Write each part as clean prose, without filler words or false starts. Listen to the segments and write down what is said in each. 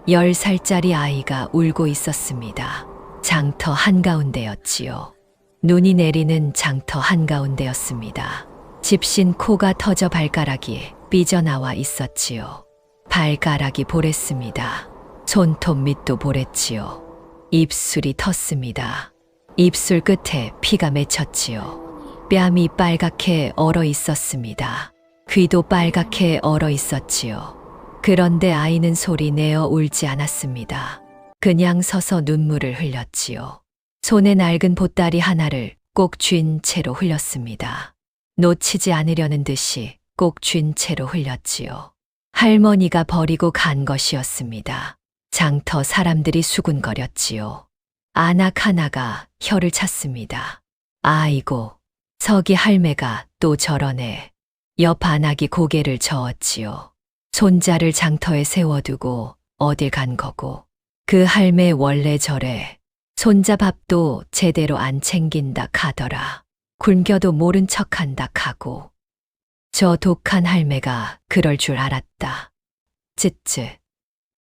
10살짜리 아이가 울고 있었습니다. 장터 한가운데였지요. 눈이 내리는 장터 한가운데였습니다. 집신 코가 터져 발가락이 삐져나와 있었지요. 발가락이 보랬습니다. 손톱 밑도 보랬지요. 입술이 텄습니다. 입술 끝에 피가 맺혔지요. 뺨이 빨갛게 얼어 있었습니다. 귀도 빨갛게 얼어 있었지요. 그런데 아이는 소리 내어 울지 않았습니다. 그냥 서서 눈물을 흘렸지요. 손에 낡은 보따리 하나를 꼭 쥔 채로 흘렸습니다. 놓치지 않으려는 듯이 꼭 쥔 채로 흘렸지요. 할머니가 버리고 간 것이었습니다. 장터 사람들이 수군거렸지요. 아낙 하나가 혀를 찼습니다. 아이고, 서기 할매가 또 저러네. 옆 아낙이 고개를 저었지요. 손자를 장터에 세워두고 어딜 간 거고. 그 할매 원래 저래. 손자 밥도 제대로 안 챙긴다 카더라. 굶겨도 모른 척한다 카고. 저 독한 할매가 그럴 줄 알았다. 쯧쯧.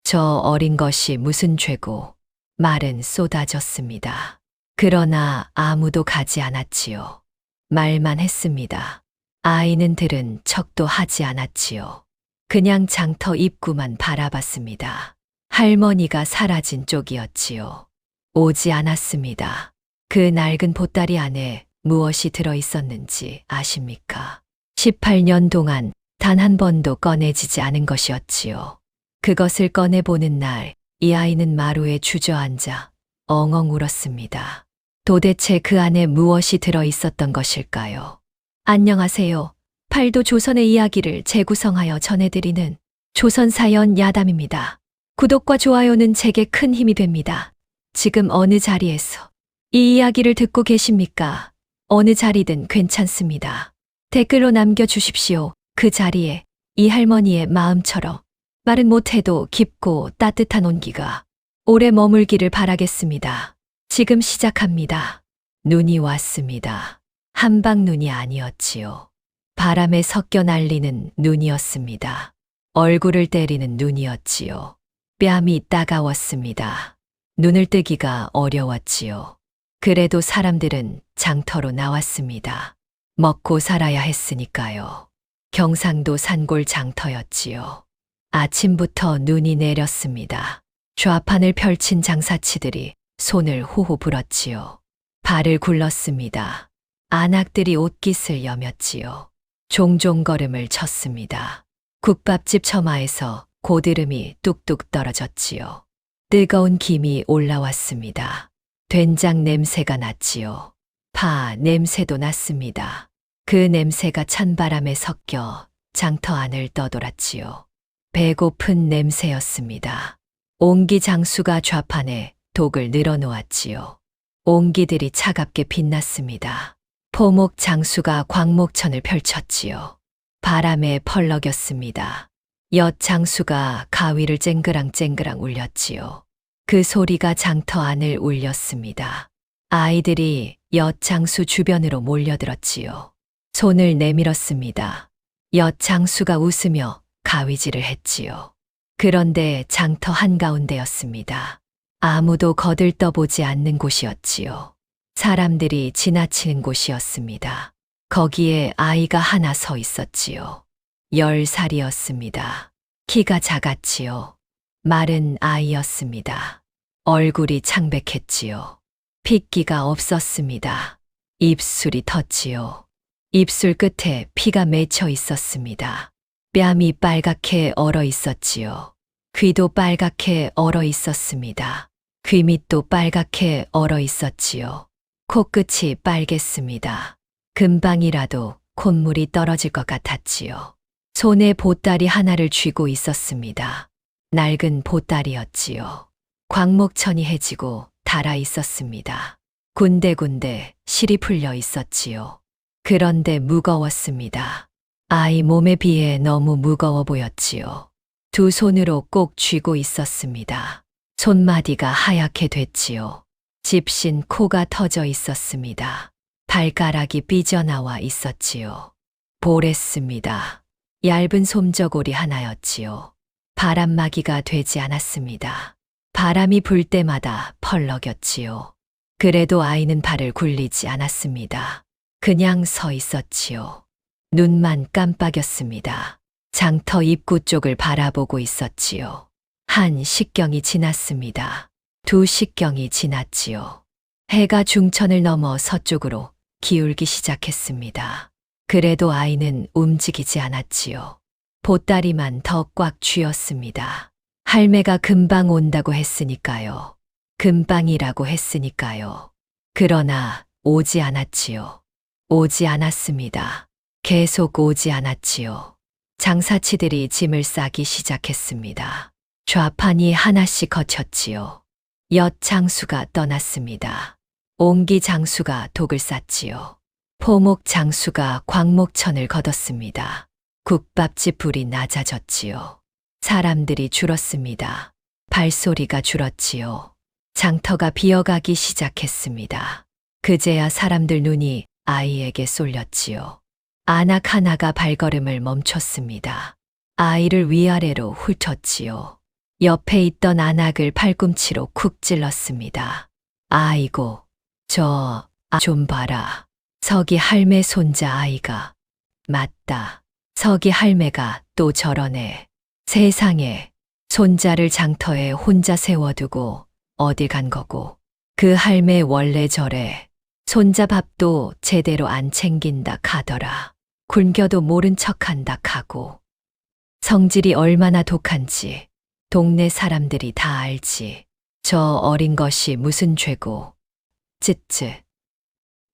저 어린 것이 무슨 죄고. 말은 쏟아졌습니다. 그러나 아무도 가지 않았지요. 말만 했습니다. 아이는 들은 척도 하지 않았지요. 그냥 장터 입구만 바라봤습니다. 할머니가 사라진 쪽이었지요. 오지 않았습니다. 그 낡은 보따리 안에 무엇이 들어 있었는지 아십니까? 18년 동안 단 한 번도 꺼내지지 않은 것이었지요. 그것을 꺼내보는 날, 이 아이는 마루에 주저앉아 엉엉 울었습니다. 도대체 그 안에 무엇이 들어 있었던 것일까요? 안녕하세요. 팔도 조선의 이야기를 재구성하여 전해드리는 조선사연 야담입니다. 구독과 좋아요는 제게 큰 힘이 됩니다. 지금 어느 자리에서 이 이야기를 듣고 계십니까? 어느 자리든 괜찮습니다. 댓글로 남겨주십시오. 그 자리에 이 할머니의 마음처럼 말은 못해도 깊고 따뜻한 온기가 오래 머물기를 바라겠습니다. 지금 시작합니다. 눈이 왔습니다. 한방눈이 아니었지요. 바람에 섞여 날리는 눈이었습니다. 얼굴을 때리는 눈이었지요. 뺨이 따가웠습니다. 눈을 뜨기가 어려웠지요. 그래도 사람들은 장터로 나왔습니다. 먹고 살아야 했으니까요. 경상도 산골 장터였지요. 아침부터 눈이 내렸습니다. 좌판을 펼친 장사치들이 손을 호호 불었지요. 발을 굴렀습니다. 아낙들이 옷깃을 여몄지요. 종종 걸음을 쳤습니다. 국밥집 처마에서 고드름이 뚝뚝 떨어졌지요. 뜨거운 김이 올라왔습니다. 된장 냄새가 났지요. 파 냄새도 났습니다. 그 냄새가 찬바람에 섞여 장터 안을 떠돌았지요. 배고픈 냄새였습니다. 옹기 장수가 좌판에 독을 늘어놓았지요. 옹기들이 차갑게 빛났습니다. 포목 장수가 광목천을 펼쳤지요. 바람에 펄럭였습니다. 엿 장수가 가위를 쨍그랑쨍그랑 울렸지요. 그 소리가 장터 안을 울렸습니다. 아이들이 엿 장수 주변으로 몰려들었지요. 손을 내밀었습니다. 엿 장수가 웃으며 가위질을 했지요. 그런데 장터 한가운데였습니다. 아무도 거들떠보지 않는 곳이었지요. 사람들이 지나치는 곳이었습니다. 거기에 아이가 하나 서 있었지요. 10살이었습니다. 키가 작았지요. 마른 아이였습니다. 얼굴이 창백했지요. 핏기가 없었습니다. 입술이 텄지요. 입술 끝에 피가 맺혀 있었습니다. 뺨이 빨갛게 얼어 있었지요. 귀도 빨갛게 얼어 있었습니다. 귀 밑도 빨갛게 얼어 있었지요. 코끝이 빨갰습니다. 금방이라도 콧물이 떨어질 것 같았지요. 손에 보따리 하나를 쥐고 있었습니다. 낡은 보따리였지요. 광목천이 해지고 닳아 있었습니다. 군데군데 실이 풀려 있었지요. 그런데 무거웠습니다. 아이 몸에 비해 너무 무거워 보였지요. 두 손으로 꼭 쥐고 있었습니다. 손마디가 하얗게 됐지요. 집신 코가 터져 있었습니다. 발가락이 삐져나와 있었지요. 보랬습니다. 얇은 솜저고리 하나였지요. 바람막이가 되지 않았습니다. 바람이 불 때마다 펄럭였지요. 그래도 아이는 발을 굴리지 않았습니다. 그냥 서 있었지요. 눈만 깜빡였습니다. 장터 입구 쪽을 바라보고 있었지요. 한 식경이 지났습니다. 두 식경이 지났지요. 해가 중천을 넘어 서쪽으로 기울기 시작했습니다. 그래도 아이는 움직이지 않았지요. 보따리만 더 꽉 쥐었습니다. 할매가 금방 온다고 했으니까요. 금방이라고 했으니까요. 그러나 오지 않았지요. 오지 않았습니다. 계속 오지 않았지요. 장사치들이 짐을 싸기 시작했습니다. 좌판이 하나씩 거쳤지요. 엿 장수가 떠났습니다. 옹기 장수가 독을 쌌지요. 포목 장수가 광목천을 걷었습니다. 국밥집 불이 낮아졌지요. 사람들이 줄었습니다. 발소리가 줄었지요. 장터가 비어가기 시작했습니다. 그제야 사람들 눈이 아이에게 쏠렸지요. 안악 하나가 발걸음을 멈췄습니다. 아이를 위아래로 훑었지요. 옆에 있던 안악을 팔꿈치로 쿡 찔렀습니다. 아이고, 좀 봐라. 서기 할매 손자 아이가. 맞다. 서기 할매가 또 저러네. 세상에, 손자를 장터에 혼자 세워두고 어딜 간 거고. 그 할매 원래 저래. 손자 밥도 제대로 안 챙긴다 카더라. 굶겨도 모른 척한다 카고. 성질이 얼마나 독한지 동네 사람들이 다 알지. 저 어린 것이 무슨 죄고. 쯧쯧.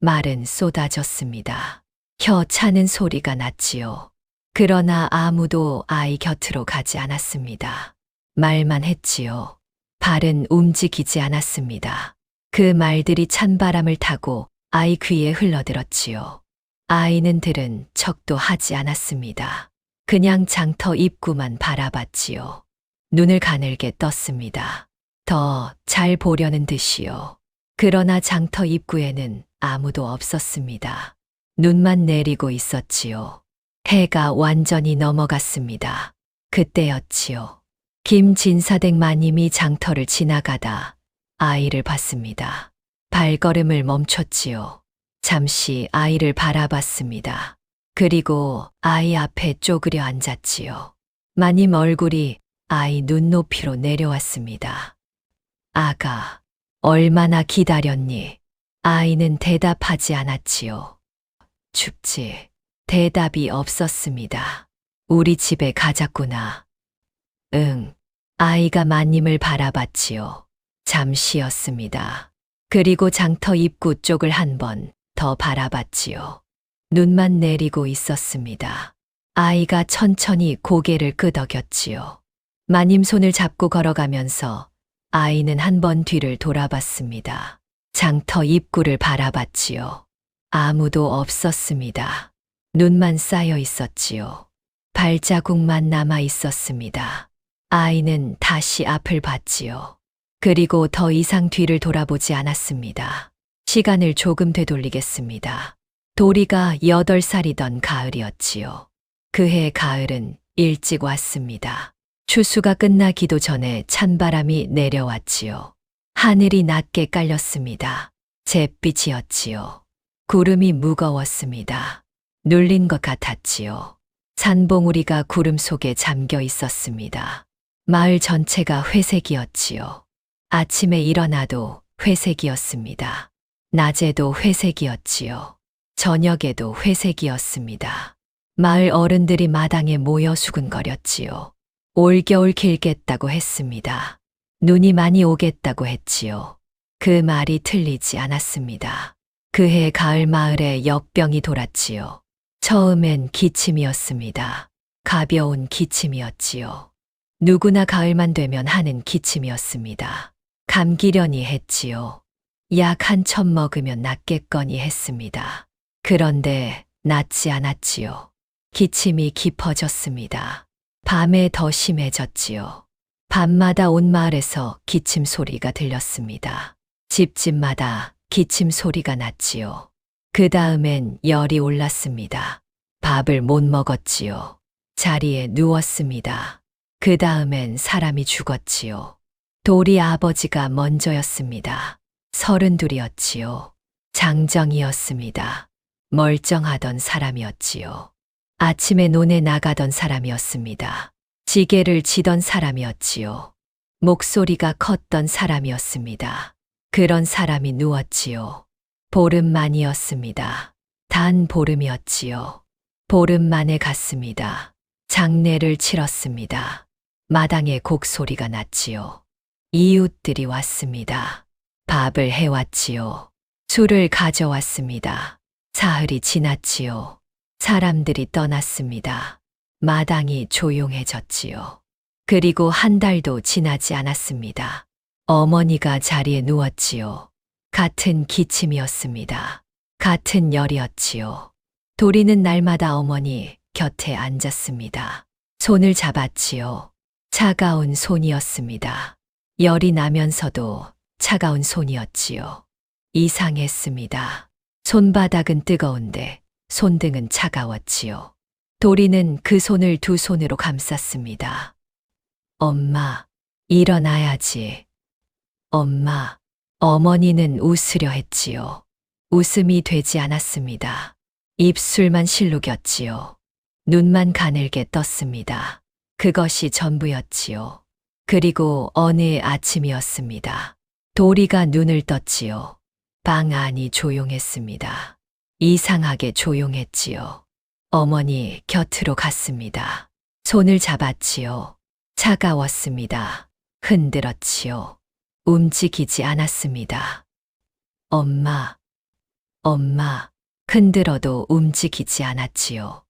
말은 쏟아졌습니다. 혀 차는 소리가 났지요. 그러나 아무도 아이 곁으로 가지 않았습니다. 말만 했지요. 발은 움직이지 않았습니다. 그 말들이 찬바람을 타고 아이 귀에 흘러들었지요. 아이는 들은 척도 하지 않았습니다. 그냥 장터 입구만 바라봤지요. 눈을 가늘게 떴습니다. 더 잘 보려는 듯이요. 그러나 장터 입구에는 아무도 없었습니다. 눈만 내리고 있었지요. 해가 완전히 넘어갔습니다. 그때였지요. 김진사댁 마님이 장터를 지나가다 아이를 봤습니다. 발걸음을 멈췄지요. 잠시 아이를 바라봤습니다. 그리고 아이 앞에 쪼그려 앉았지요. 마님 얼굴이 아이 눈높이로 내려왔습니다. 아가, 얼마나 기다렸니? 아이는 대답하지 않았지요. 춥지. 대답이 없었습니다. 우리 집에 가자꾸나. 응. 아이가 마님을 바라봤지요. 잠시였습니다. 그리고 장터 입구 쪽을 한 번 더 바라봤지요. 눈만 내리고 있었습니다. 아이가 천천히 고개를 끄덕였지요. 마님 손을 잡고 걸어가면서 아이는 한 번 뒤를 돌아봤습니다. 장터 입구를 바라봤지요. 아무도 없었습니다. 눈만 쌓여 있었지요. 발자국만 남아 있었습니다. 아이는 다시 앞을 봤지요. 그리고 더 이상 뒤를 돌아보지 않았습니다. 시간을 조금 되돌리겠습니다. 도리가 8살이던 가을이었지요. 그해 가을은 일찍 왔습니다. 추수가 끝나기도 전에 찬바람이 내려왔지요. 하늘이 낮게 깔렸습니다. 잿빛이었지요. 구름이 무거웠습니다. 눌린 것 같았지요. 산봉우리가 구름 속에 잠겨 있었습니다. 마을 전체가 회색이었지요. 아침에 일어나도 회색이었습니다. 낮에도 회색이었지요. 저녁에도 회색이었습니다. 마을 어른들이 마당에 모여 수군거렸지요. 올겨울 길겠다고 했습니다. 눈이 많이 오겠다고 했지요. 그 말이 틀리지 않았습니다. 그해 가을 마을에 역병이 돌았지요. 처음엔 기침이었습니다. 가벼운 기침이었지요. 누구나 가을만 되면 하는 기침이었습니다. 감기려니 했지요. 약 한 첩 먹으면 낫겠거니 했습니다. 그런데 낫지 않았지요. 기침이 깊어졌습니다. 밤에 더 심해졌지요. 밤마다 온 마을에서 기침 소리가 들렸습니다. 집집마다 기침 소리가 났지요. 그 다음엔 열이 올랐습니다. 밥을 못 먹었지요. 자리에 누웠습니다. 그 다음엔 사람이 죽었지요. 돌이 아버지가 먼저였습니다. 32이었지요. 장정이었습니다. 멀쩡하던 사람이었지요. 아침에 논에 나가던 사람이었습니다. 지게를 지던 사람이었지요. 목소리가 컸던 사람이었습니다. 그런 사람이 누웠지요. 보름만이었습니다. 단 보름이었지요. 보름 만에 갔습니다. 장례를 치렀습니다. 마당에 곡소리가 났지요. 이웃들이 왔습니다. 밥을 해왔지요. 술을 가져왔습니다. 사흘이 지났지요. 사람들이 떠났습니다. 마당이 조용해졌지요. 그리고 한 달도 지나지 않았습니다. 어머니가 자리에 누웠지요. 같은 기침이었습니다. 같은 열이었지요. 도리는 날마다 어머니 곁에 앉았습니다. 손을 잡았지요. 차가운 손이었습니다. 열이 나면서도 차가운 손이었지요. 이상했습니다. 손바닥은 뜨거운데 손등은 차가웠지요. 도리는 그 손을 두 손으로 감쌌습니다. 엄마, 일어나야지. 엄마, 어머니는 웃으려 했지요. 웃음이 되지 않았습니다. 입술만 실룩였지요. 눈만 가늘게 떴습니다. 그것이 전부였지요. 그리고 어느 아침이었습니다. 도리가 눈을 떴지요. 방 안이 조용했습니다. 이상하게 조용했지요. 어머니 곁으로 갔습니다. 손을 잡았지요. 차가웠습니다. 흔들었지요. 움직이지 않았습니다. 엄마, 엄마, 흔들어도 움직이지 않았지요.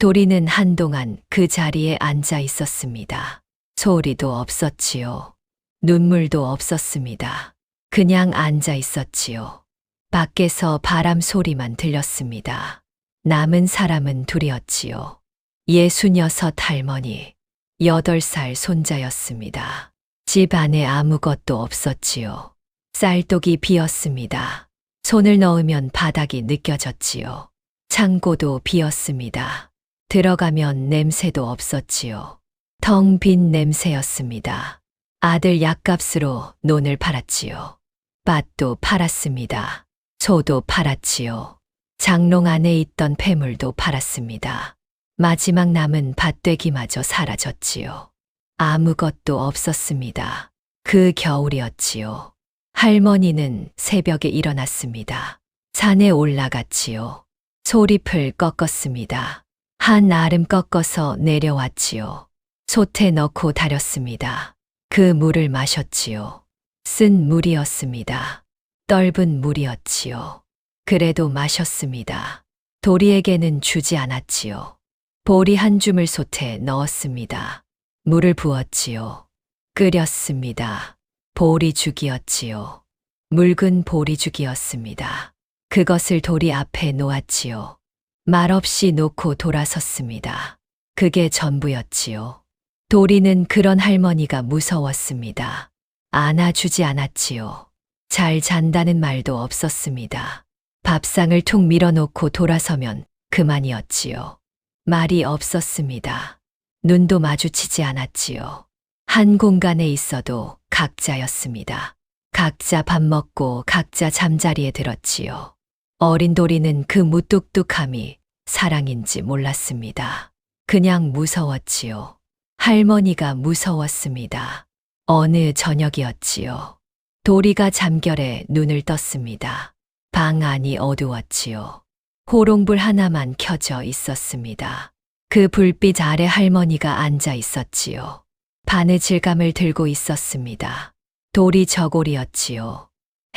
도리는 한동안 그 자리에 앉아 있었습니다. 소리도 없었지요. 눈물도 없었습니다. 그냥 앉아 있었지요. 밖에서 바람 소리만 들렸습니다. 남은 사람은 둘이었지요. 66 할머니, 8살 손자였습니다. 집 안에 아무것도 없었지요. 쌀독이 비었습니다. 손을 넣으면 바닥이 느껴졌지요. 창고도 비었습니다. 들어가면 냄새도 없었지요. 텅 빈 냄새였습니다. 아들 약값으로 논을 팔았지요. 밭도 팔았습니다. 소도 팔았지요. 장롱 안에 있던 폐물도 팔았습니다. 마지막 남은 밭되기마저 사라졌지요. 아무것도 없었습니다. 그 겨울이었지요. 할머니는 새벽에 일어났습니다. 산에 올라갔지요. 소리풀 꺾었습니다. 한 알음 꺾어서 내려왔지요. 솥에 넣고 달였습니다. 그 물을 마셨지요. 쓴 물이었습니다. 떫은 물이었지요. 그래도 마셨습니다. 도리에게는 주지 않았지요. 보리 한 줌을 솥에 넣었습니다. 물을 부었지요. 끓였습니다. 보리죽이었지요. 묽은 보리죽이었습니다. 그것을 도리 앞에 놓았지요. 말없이 놓고 돌아섰습니다. 그게 전부였지요. 도리는 그런 할머니가 무서웠습니다. 안아주지 않았지요. 잘 잔다는 말도 없었습니다. 밥상을 툭 밀어놓고 돌아서면 그만이었지요. 말이 없었습니다. 눈도 마주치지 않았지요. 한 공간에 있어도 각자였습니다. 각자 밥 먹고 각자 잠자리에 들었지요. 어린 도리는 그 무뚝뚝함이 사랑인지 몰랐습니다. 그냥 무서웠지요. 할머니가 무서웠습니다. 어느 저녁이었지요. 도리가 잠결에 눈을 떴습니다. 방 안이 어두웠지요. 호롱불 하나만 켜져 있었습니다. 그 불빛 아래 할머니가 앉아 있었지요. 바느질감을 들고 있었습니다. 돌이 저고리였지요.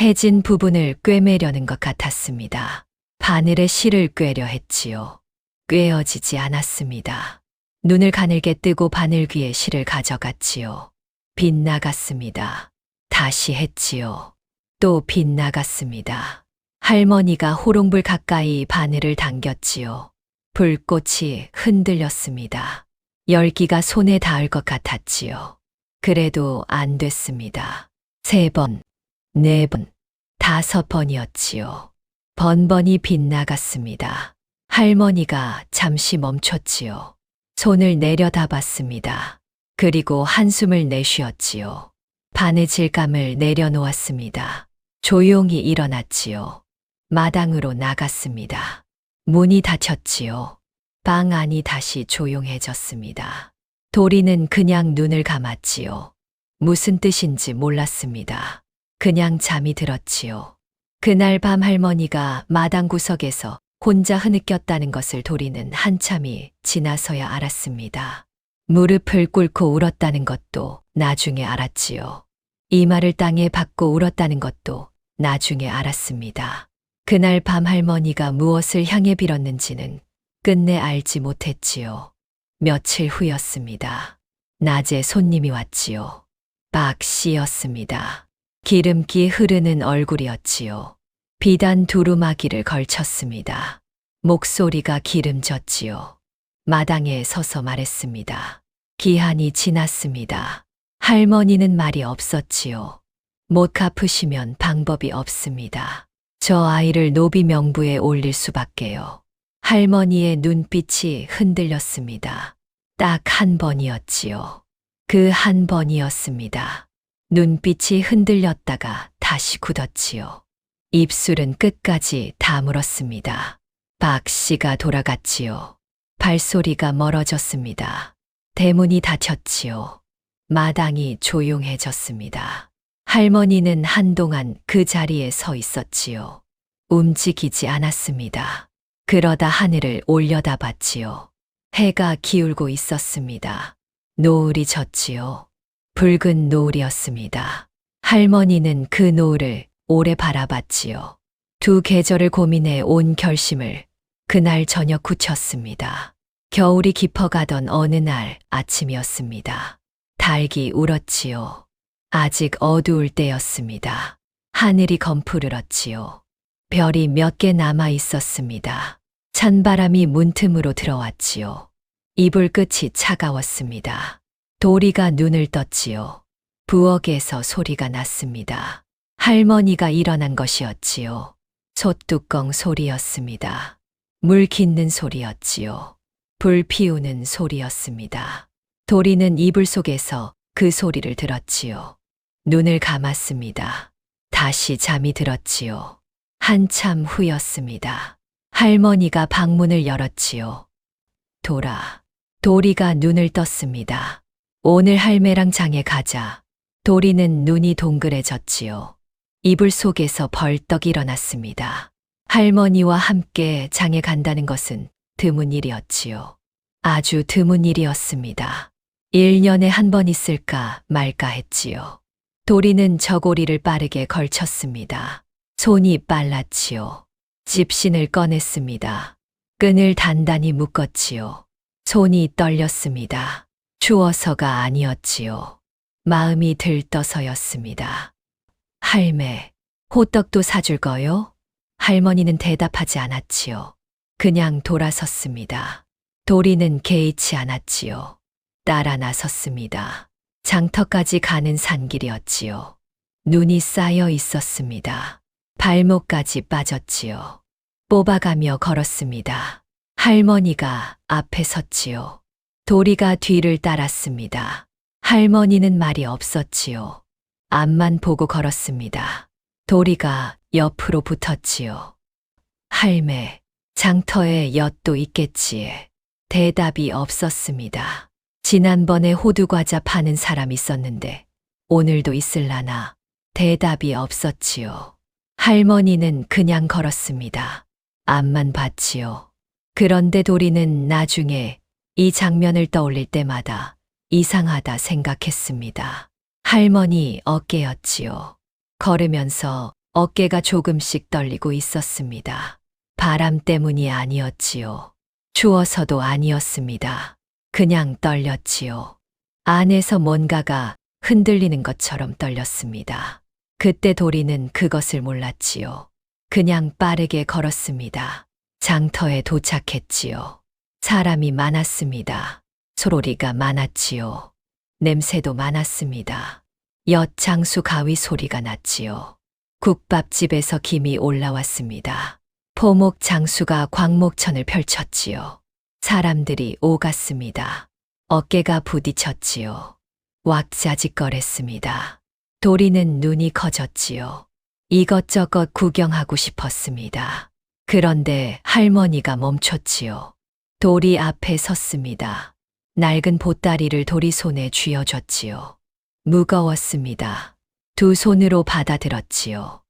해진 부분을 꿰매려는 것 같았습니다. 바늘에 실을 꿰려 했지요. 꿰어지지 않았습니다. 눈을 가늘게 뜨고 바늘귀에 실을 가져갔지요. 빗나갔습니다. 다시 했지요. 또 빗나갔습니다. 할머니가 호롱불 가까이 바늘을 당겼지요. 불꽃이 흔들렸습니다. 열기가 손에 닿을 것 같았지요. 그래도 안 됐습니다. 3번, 4번, 5번이었지요. 번번이 빗나갔습니다. 할머니가 잠시 멈췄지요. 손을 내려다봤습니다. 그리고 한숨을 내쉬었지요. 바느질감을 내려놓았습니다. 조용히 일어났지요. 마당으로 나갔습니다. 문이 닫혔지요. 방 안이 다시 조용해졌습니다. 도리는 그냥 눈을 감았지요. 무슨 뜻인지 몰랐습니다. 그냥 잠이 들었지요. 그날 밤 할머니가 마당 구석에서 혼자 흐느꼈다는 것을 도리는 한참이 지나서야 알았습니다. 무릎을 꿇고 울었다는 것도 나중에 알았지요. 이마를 땅에 박고 울었다는 것도 나중에 알았습니다. 그날 밤 할머니가 무엇을 향해 빌었는지는 끝내 알지 못했지요. 며칠 후였습니다. 낮에 손님이 왔지요. 박 씨였습니다. 기름기 흐르는 얼굴이었지요. 비단 두루마기를 걸쳤습니다. 목소리가 기름졌지요. 마당에 서서 말했습니다. 기한이 지났습니다. 할머니는 말이 없었지요. 못 갚으시면 방법이 없습니다. 저 아이를 노비 명부에 올릴 수밖에요. 할머니의 눈빛이 흔들렸습니다. 딱 한 번이었지요. 그 한 번이었습니다. 눈빛이 흔들렸다가 다시 굳었지요. 입술은 끝까지 다물었습니다. 박 씨가 돌아갔지요. 발소리가 멀어졌습니다. 대문이 닫혔지요. 마당이 조용해졌습니다. 할머니는 한동안 그 자리에 서 있었지요. 움직이지 않았습니다. 그러다 하늘을 올려다봤지요. 해가 기울고 있었습니다. 노을이 졌지요. 붉은 노을이었습니다. 할머니는 그 노을을 오래 바라봤지요. 두 계절을 고민해 온 결심을 그날 저녁 굳혔습니다. 겨울이 깊어가던 어느 날 아침이었습니다. 닭이 울었지요. 아직 어두울 때였습니다. 하늘이 검푸르렀지요. 별이 몇 개 남아 있었습니다. 찬바람이 문틈으로 들어왔지요. 이불 끝이 차가웠습니다. 도리가 눈을 떴지요. 부엌에서 소리가 났습니다. 할머니가 일어난 것이었지요. 솥뚜껑 소리였습니다. 물 깃는 소리였지요. 불 피우는 소리였습니다. 도리는 이불 속에서 그 소리를 들었지요. 눈을 감았습니다. 다시 잠이 들었지요. 한참 후였습니다. 할머니가 방문을 열었지요. 도리가 눈을 떴습니다. 오늘 할매랑 장에 가자. 도리는 눈이 동그래졌지요. 이불 속에서 벌떡 일어났습니다. 할머니와 함께 장에 간다는 것은 드문 일이었지요. 아주 드문 일이었습니다. 1년에 한 번 있을까 말까 했지요. 도리는 저고리를 빠르게 걸쳤습니다. 손이 빨랐지요. 집신을 꺼냈습니다. 끈을 단단히 묶었지요. 손이 떨렸습니다. 추워서가 아니었지요. 마음이 들떠서였습니다. 할매, 호떡도 사줄 거요? 할머니는 대답하지 않았지요. 그냥 돌아섰습니다. 도리는 개의치 않았지요. 따라 나섰습니다. 장터까지 가는 산길이었지요. 눈이 쌓여 있었습니다. 발목까지 빠졌지요. 뽑아가며 걸었습니다. 할머니가 앞에 섰지요. 도리가 뒤를 따랐습니다. 할머니는 말이 없었지요. 앞만 보고 걸었습니다. 도리가 옆으로 붙었지요. 할매, 장터에 엿도 있겠지. 대답이 없었습니다. 지난번에 호두과자 파는 사람 있었는데 오늘도 있을라나. 대답이 없었지요. 할머니는 그냥 걸었습니다. 앞만 봤지요. 그런데 도리는 나중에 이 장면을 떠올릴 때마다 이상하다 생각했습니다. 할머니 어깨였지요. 걸으면서 어깨가 조금씩 떨리고 있었습니다. 바람 때문이 아니었지요. 추워서도 아니었습니다. 그냥 떨렸지요. 안에서 뭔가가 흔들리는 것처럼 떨렸습니다. 그때 도리는 그것을 몰랐지요. 그냥 빠르게 걸었습니다. 장터에 도착했지요. 사람이 많았습니다. 소리가 많았지요. 냄새도 많았습니다. 엿 장수 가위 소리가 났지요. 국밥집에서 김이 올라왔습니다. 포목 장수가 광목천을 펼쳤지요. 사람들이 오갔습니다. 어깨가 부딪혔지요. 왁자지껄했습니다. 도리는 눈이 커졌지요. 이것저것 구경하고 싶었습니다. 그런데 할머니가 멈췄지요. 도리 앞에 섰습니다. 낡은 보따리를 도리 손에 쥐어줬지요. 무거웠습니다. 두 손으로 받아들었지요.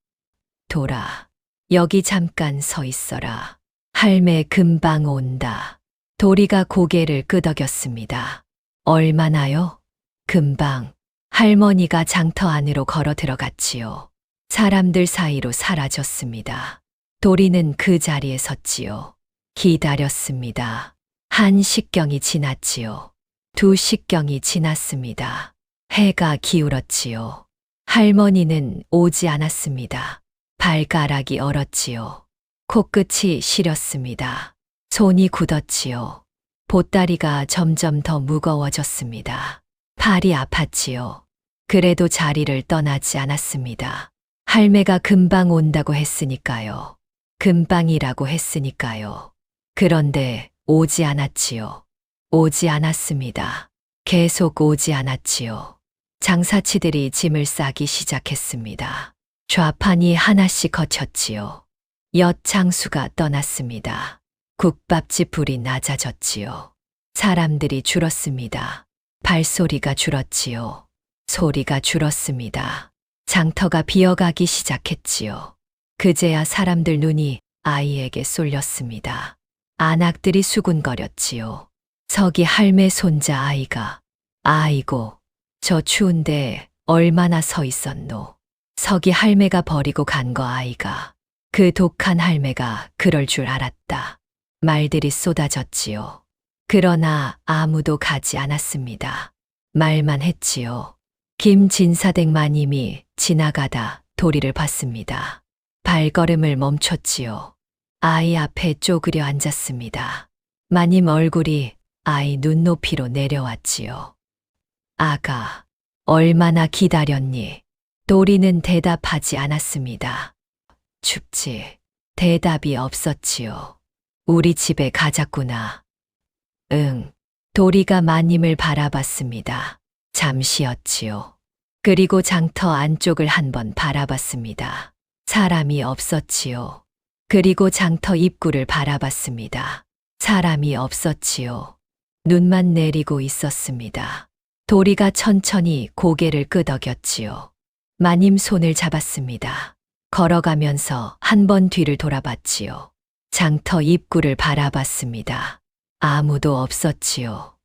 돌아, 여기 잠깐 서 있어라. 할매 금방 온다. 도리가 고개를 끄덕였습니다. 얼마나요? 금방. 할머니가 장터 안으로 걸어 들어갔지요. 사람들 사이로 사라졌습니다. 도리는 그 자리에 섰지요. 기다렸습니다. 한 식경이 지났지요. 두 식경이 지났습니다. 해가 기울었지요. 할머니는 오지 않았습니다. 발가락이 얼었지요. 코끝이 시렸습니다. 손이 굳었지요. 보따리가 점점 더 무거워졌습니다. 팔이 아팠지요. 그래도 자리를 떠나지 않았습니다. 할매가 금방 온다고 했으니까요. 금방이라고 했으니까요. 그런데 오지 않았지요. 오지 않았습니다. 계속 오지 않았지요. 장사치들이 짐을 싸기 시작했습니다. 좌판이 하나씩 거쳤지요. 엿 장수가 떠났습니다. 국밥집 불이 낮아졌지요. 사람들이 줄었습니다. 발소리가 줄었지요. 소리가 줄었습니다. 장터가 비어가기 시작했지요. 그제야 사람들 눈이 아이에게 쏠렸습니다. 안악들이 수군거렸지요. 서기 할매 손자 아이가, 아이고, 저 추운데 얼마나 서 있었노. 서기 할매가 버리고 간 거 아이가. 그 독한 할매가 그럴 줄 알았다. 말들이 쏟아졌지요. 그러나 아무도 가지 않았습니다. 말만 했지요. 김진사댁 마님이 지나가다 도리를 봤습니다. 발걸음을 멈췄지요. 아이 앞에 쪼그려 앉았습니다. 마님 얼굴이 아이 눈높이로 내려왔지요. 아가, 얼마나 기다렸니? 도리는 대답하지 않았습니다. 춥지. 대답이 없었지요. 우리 집에 가자꾸나. 응. 도리가 마님을 바라봤습니다. 잠시였지요. 그리고 장터 안쪽을 한번 바라봤습니다. 사람이 없었지요. 그리고 장터 입구를 바라봤습니다. 사람이 없었지요. 눈만 내리고 있었습니다. 도리가 천천히 고개를 끄덕였지요. 마님 손을 잡았습니다. 걸어가면서 한 번 뒤를 돌아봤지요. 장터 입구를 바라봤습니다. 아무도 없었지요.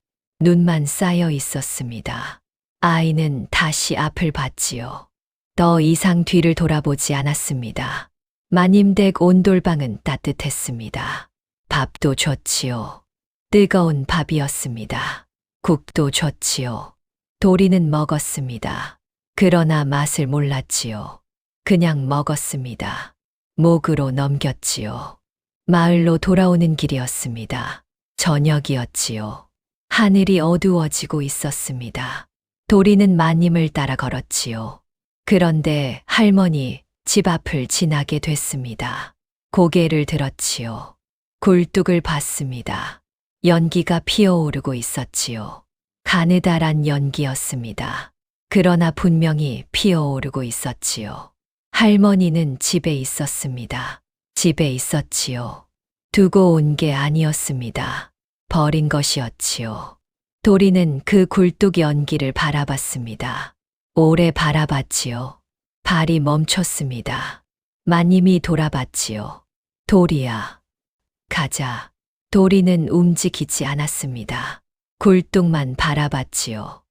눈만 쌓여 있었습니다. 아이는 다시 앞을 봤지요. 더 이상 뒤를 돌아보지 않았습니다. 마님댁 온돌방은 따뜻했습니다. 밥도 줬지요. 뜨거운 밥이었습니다. 국도 줬지요. 도리는 먹었습니다. 그러나 맛을 몰랐지요. 그냥 먹었습니다. 목으로 넘겼지요. 마을로 돌아오는 길이었습니다. 저녁이었지요. 하늘이 어두워지고 있었습니다. 도리는 마님을 따라 걸었지요. 그런데 할머니 집 앞을 지나게 됐습니다. 고개를 들었지요. 굴뚝을 봤습니다. 연기가 피어오르고 있었지요. 가느다란 연기였습니다. 그러나 분명히 피어오르고 있었지요. 할머니는 집에 있었습니다. 집에 있었지요. 두고 온 게 아니었습니다. 버린 것이었지요. 도리는 그 굴뚝 연기를 바라봤습니다. 오래 바라봤지요. 발이 멈췄습니다. 마님이 돌아봤지요. 도리야, 가자. 도리는 움직이지 않았습니다. 굴뚝만 바라봤지요.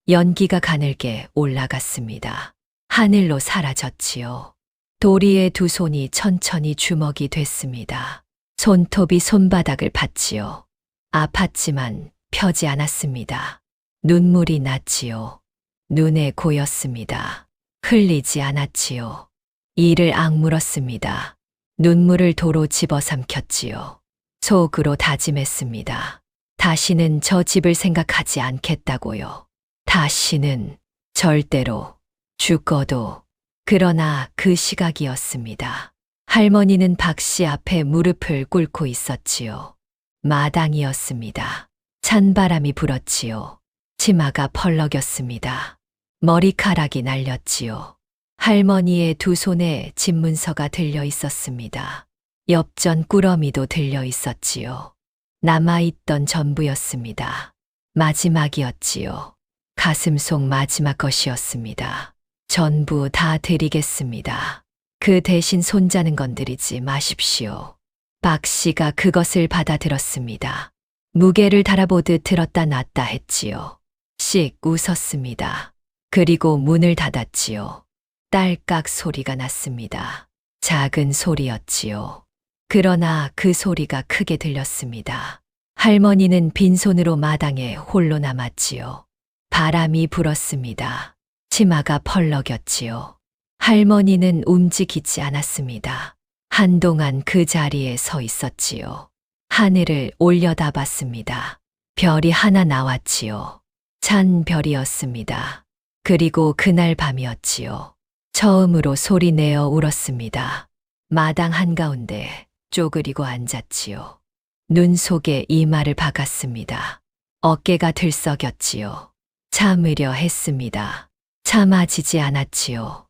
연기가 가늘게 올라갔습니다. 하늘로 사라졌지요. 도리의 두 손이 천천히 주먹이 됐습니다. 손톱이 손바닥을 봤지요. 아팠지만 펴지 않았습니다. 눈물이 났지요. 눈에 고였습니다. 흘리지 않았지요. 이를 악물었습니다. 눈물을 도로 집어삼켰지요. 속으로 다짐했습니다. 다시는 저 집을 생각하지 않겠다고요. 다시는, 절대로, 죽어도. 그러나 그 시각이었습니다. 할머니는 박씨 앞에 무릎을 꿇고 있었지요. 마당이었습니다. 찬바람이 불었지요. 치마가 펄럭였습니다. 머리카락이 날렸지요. 할머니의 두 손에 집문서가 들려 있었습니다. 엽전 꾸러미도 들려 있었지요. 남아있던 전부였습니다. 마지막이었지요. 가슴 속 마지막 것이었습니다. 전부 다 드리겠습니다. 그 대신 손자는 건드리지 마십시오. 박 씨가 그것을 받아들었습니다. 무게를 달아보듯 들었다 놨다 했지요. 씩 웃었습니다. 그리고 문을 닫았지요. 딸깍 소리가 났습니다. 작은 소리였지요. 그러나 그 소리가 크게 들렸습니다. 할머니는 빈손으로 마당에 홀로 남았지요. 바람이 불었습니다. 치마가 펄럭였지요. 할머니는 움직이지 않았습니다. 한동안 그 자리에 서 있었지요. 하늘을 올려다봤습니다. 별이 하나 나왔지요. 찬 별이었습니다. 그리고 그날 밤이었지요. 처음으로 소리내어 울었습니다. 마당 한가운데 쪼그리고 앉았지요. 눈 속에 이마를 박았습니다. 어깨가 들썩였지요. 참으려 했습니다. 참아지지 않았지요.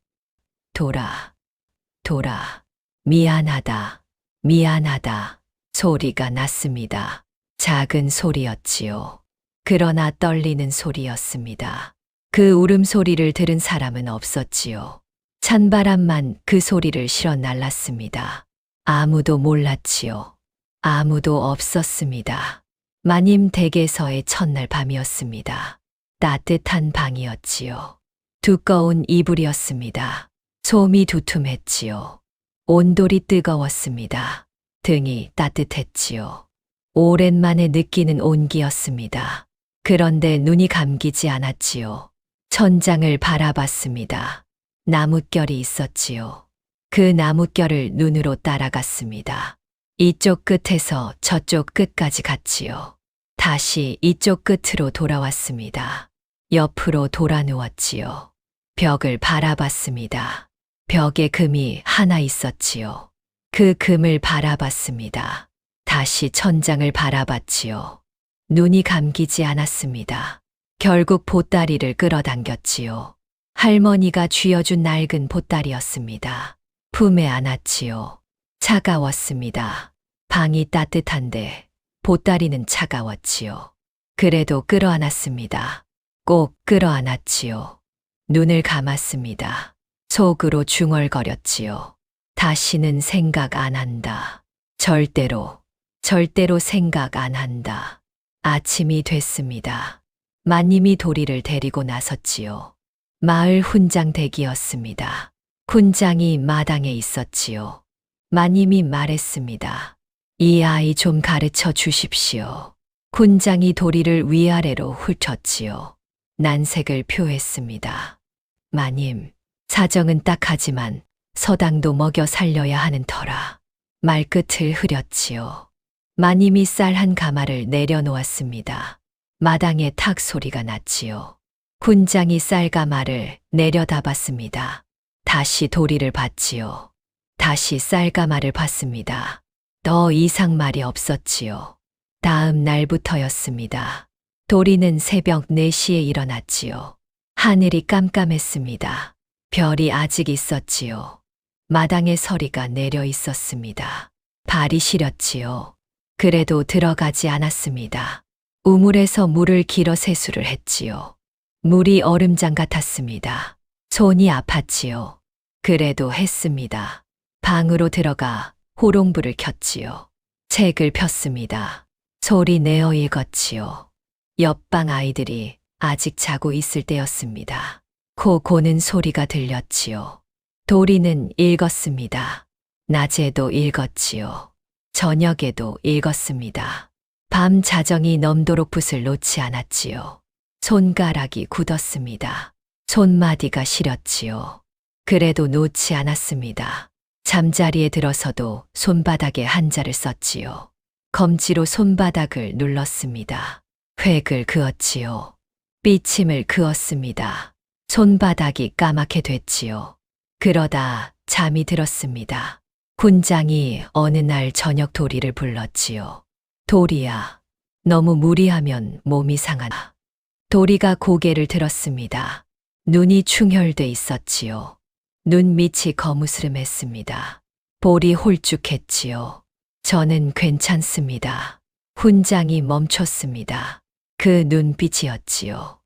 돌아, 미안하다, 미안하다 소리가 났습니다. 작은 소리였지요. 그러나 떨리는 소리였습니다. 그 울음소리를 들은 사람은 없었지요. 찬바람만 그 소리를 실어 날랐습니다. 아무도 몰랐지요. 아무도 없었습니다. 마님 댁에서의 첫날 밤이었습니다. 따뜻한 방이었지요. 두꺼운 이불이었습니다. 솜이 두툼했지요. 온돌이 뜨거웠습니다. 등이 따뜻했지요. 오랜만에 느끼는 온기였습니다. 그런데 눈이 감기지 않았지요. 천장을 바라봤습니다. 나뭇결이 있었지요. 그 나뭇결을 눈으로 따라갔습니다. 이쪽 끝에서 저쪽 끝까지 갔지요. 다시 이쪽 끝으로 돌아왔습니다. 옆으로 돌아 누웠지요. 벽을 바라봤습니다. 벽에 금이 하나 있었지요. 그 금을 바라봤습니다. 다시 천장을 바라봤지요. 눈이 감기지 않았습니다. 결국 보따리를 끌어당겼지요. 할머니가 쥐어준 낡은 보따리였습니다. 품에 안았지요. 차가웠습니다. 방이 따뜻한데 보따리는 차가웠지요. 그래도 끌어안았습니다. 꼭 끌어안았지요. 눈을 감았습니다. 속으로 중얼거렸지요. 다시는 생각 안 한다. 절대로 생각 안 한다. 아침이 됐습니다. 마님이 도리를 데리고 나섰지요. 마을 훈장댁이었습니다. 훈장이 마당에 있었지요. 마님이 말했습니다. 이 아이 좀 가르쳐 주십시오. 훈장이 도리를 위아래로 훑었지요. 난색을 표했습니다. 마님, 사정은 딱하지만 서당도 먹여 살려야 하는 터라. 말끝을 흐렸지요. 마님이 쌀 한 가마를 내려놓았습니다. 마당에 탁 소리가 났지요. 훈장이 쌀가마를 내려다봤습니다. 다시 도리를 봤지요. 다시 쌀가마를 봤습니다. 더 이상 말이 없었지요. 다음 날부터였습니다. 도리는 새벽 4시에 일어났지요. 하늘이 깜깜했습니다. 별이 아직 있었지요. 마당에 서리가 내려 있었습니다. 발이 시렸지요. 그래도 들어가지 않았습니다. 우물에서 물을 길어 세수를 했지요. 물이 얼음장 같았습니다. 손이 아팠지요. 그래도 했습니다. 방으로 들어가 호롱불을 켰지요. 책을 폈습니다. 소리 내어 읽었지요. 옆방 아이들이 아직 자고 있을 때였습니다. 코 고는 소리가 들렸지요. 도리는 읽었습니다. 낮에도 읽었지요. 저녁에도 읽었습니다. 밤 자정이 넘도록 붓을 놓지 않았지요. 손가락이 굳었습니다. 손마디가 시렸지요. 그래도 놓지 않았습니다. 잠자리에 들어서도 손바닥에 한자를 썼지요. 검지로 손바닥을 눌렀습니다. 획을 그었지요. 삐침을 그었습니다. 손바닥이 까맣게 됐지요. 그러다 잠이 들었습니다. 훈장이 어느 날 저녁 도리를 불렀지요. 도리야, 너무 무리하면 몸이 상하나. 도리가 고개를 들었습니다. 눈이 충혈돼 있었지요. 눈밑이 거무스름했습니다. 볼이 홀쭉했지요. 저는 괜찮습니다. 훈장이 멈췄습니다. 그 눈빛이었지요.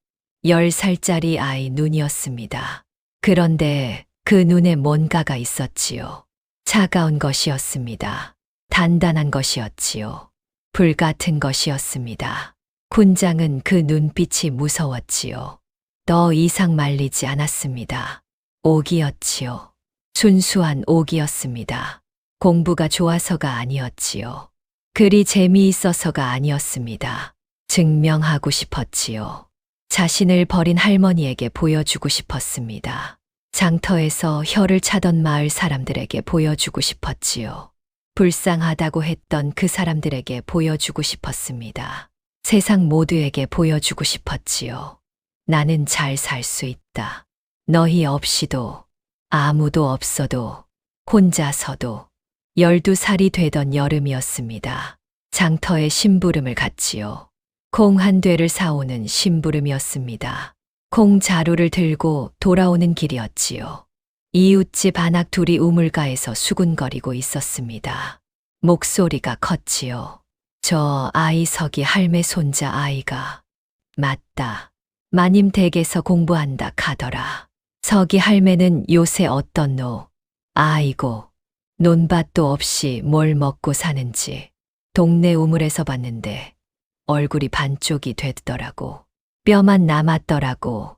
10살짜리 아이 눈이었습니다. 그런데 그 눈에 뭔가가 있었지요. 차가운 것이었습니다. 단단한 것이었지요. 불같은 것이었습니다. 훈장은 그 눈빛이 무서웠지요. 더 이상 말리지 않았습니다. 옥이었지요. 순수한 옥이었습니다. 공부가 좋아서가 아니었지요. 글이 재미있어서가 아니었습니다. 증명하고 싶었지요. 자신을 버린 할머니에게 보여주고 싶었습니다. 장터에서 혀를 차던 마을 사람들에게 보여주고 싶었지요. 불쌍하다고 했던 그 사람들에게 보여주고 싶었습니다. 세상 모두에게 보여주고 싶었지요. 나는 잘 살 수 있다. 너희 없이도, 아무도 없어도, 혼자서도. 12살이 되던 여름이었습니다. 장터에 심부름을 갔지요. 콩 한 되를 사오는 심부름이었습니다. 콩 자루를 들고 돌아오는 길이었지요. 이웃집 아낙 둘이 우물가에서 수군거리고 있었습니다. 목소리가 컸지요. 저 아이 석이 할매 손자 아이가. 맞다. 마님 댁에서 공부한다 카더라. 석이 할매는 요새 어떻노? 아이고. 논밭도 없이 뭘 먹고 사는지. 동네 우물에서 봤는데 얼굴이 반쪽이 되더라고. 뼈만 남았더라고.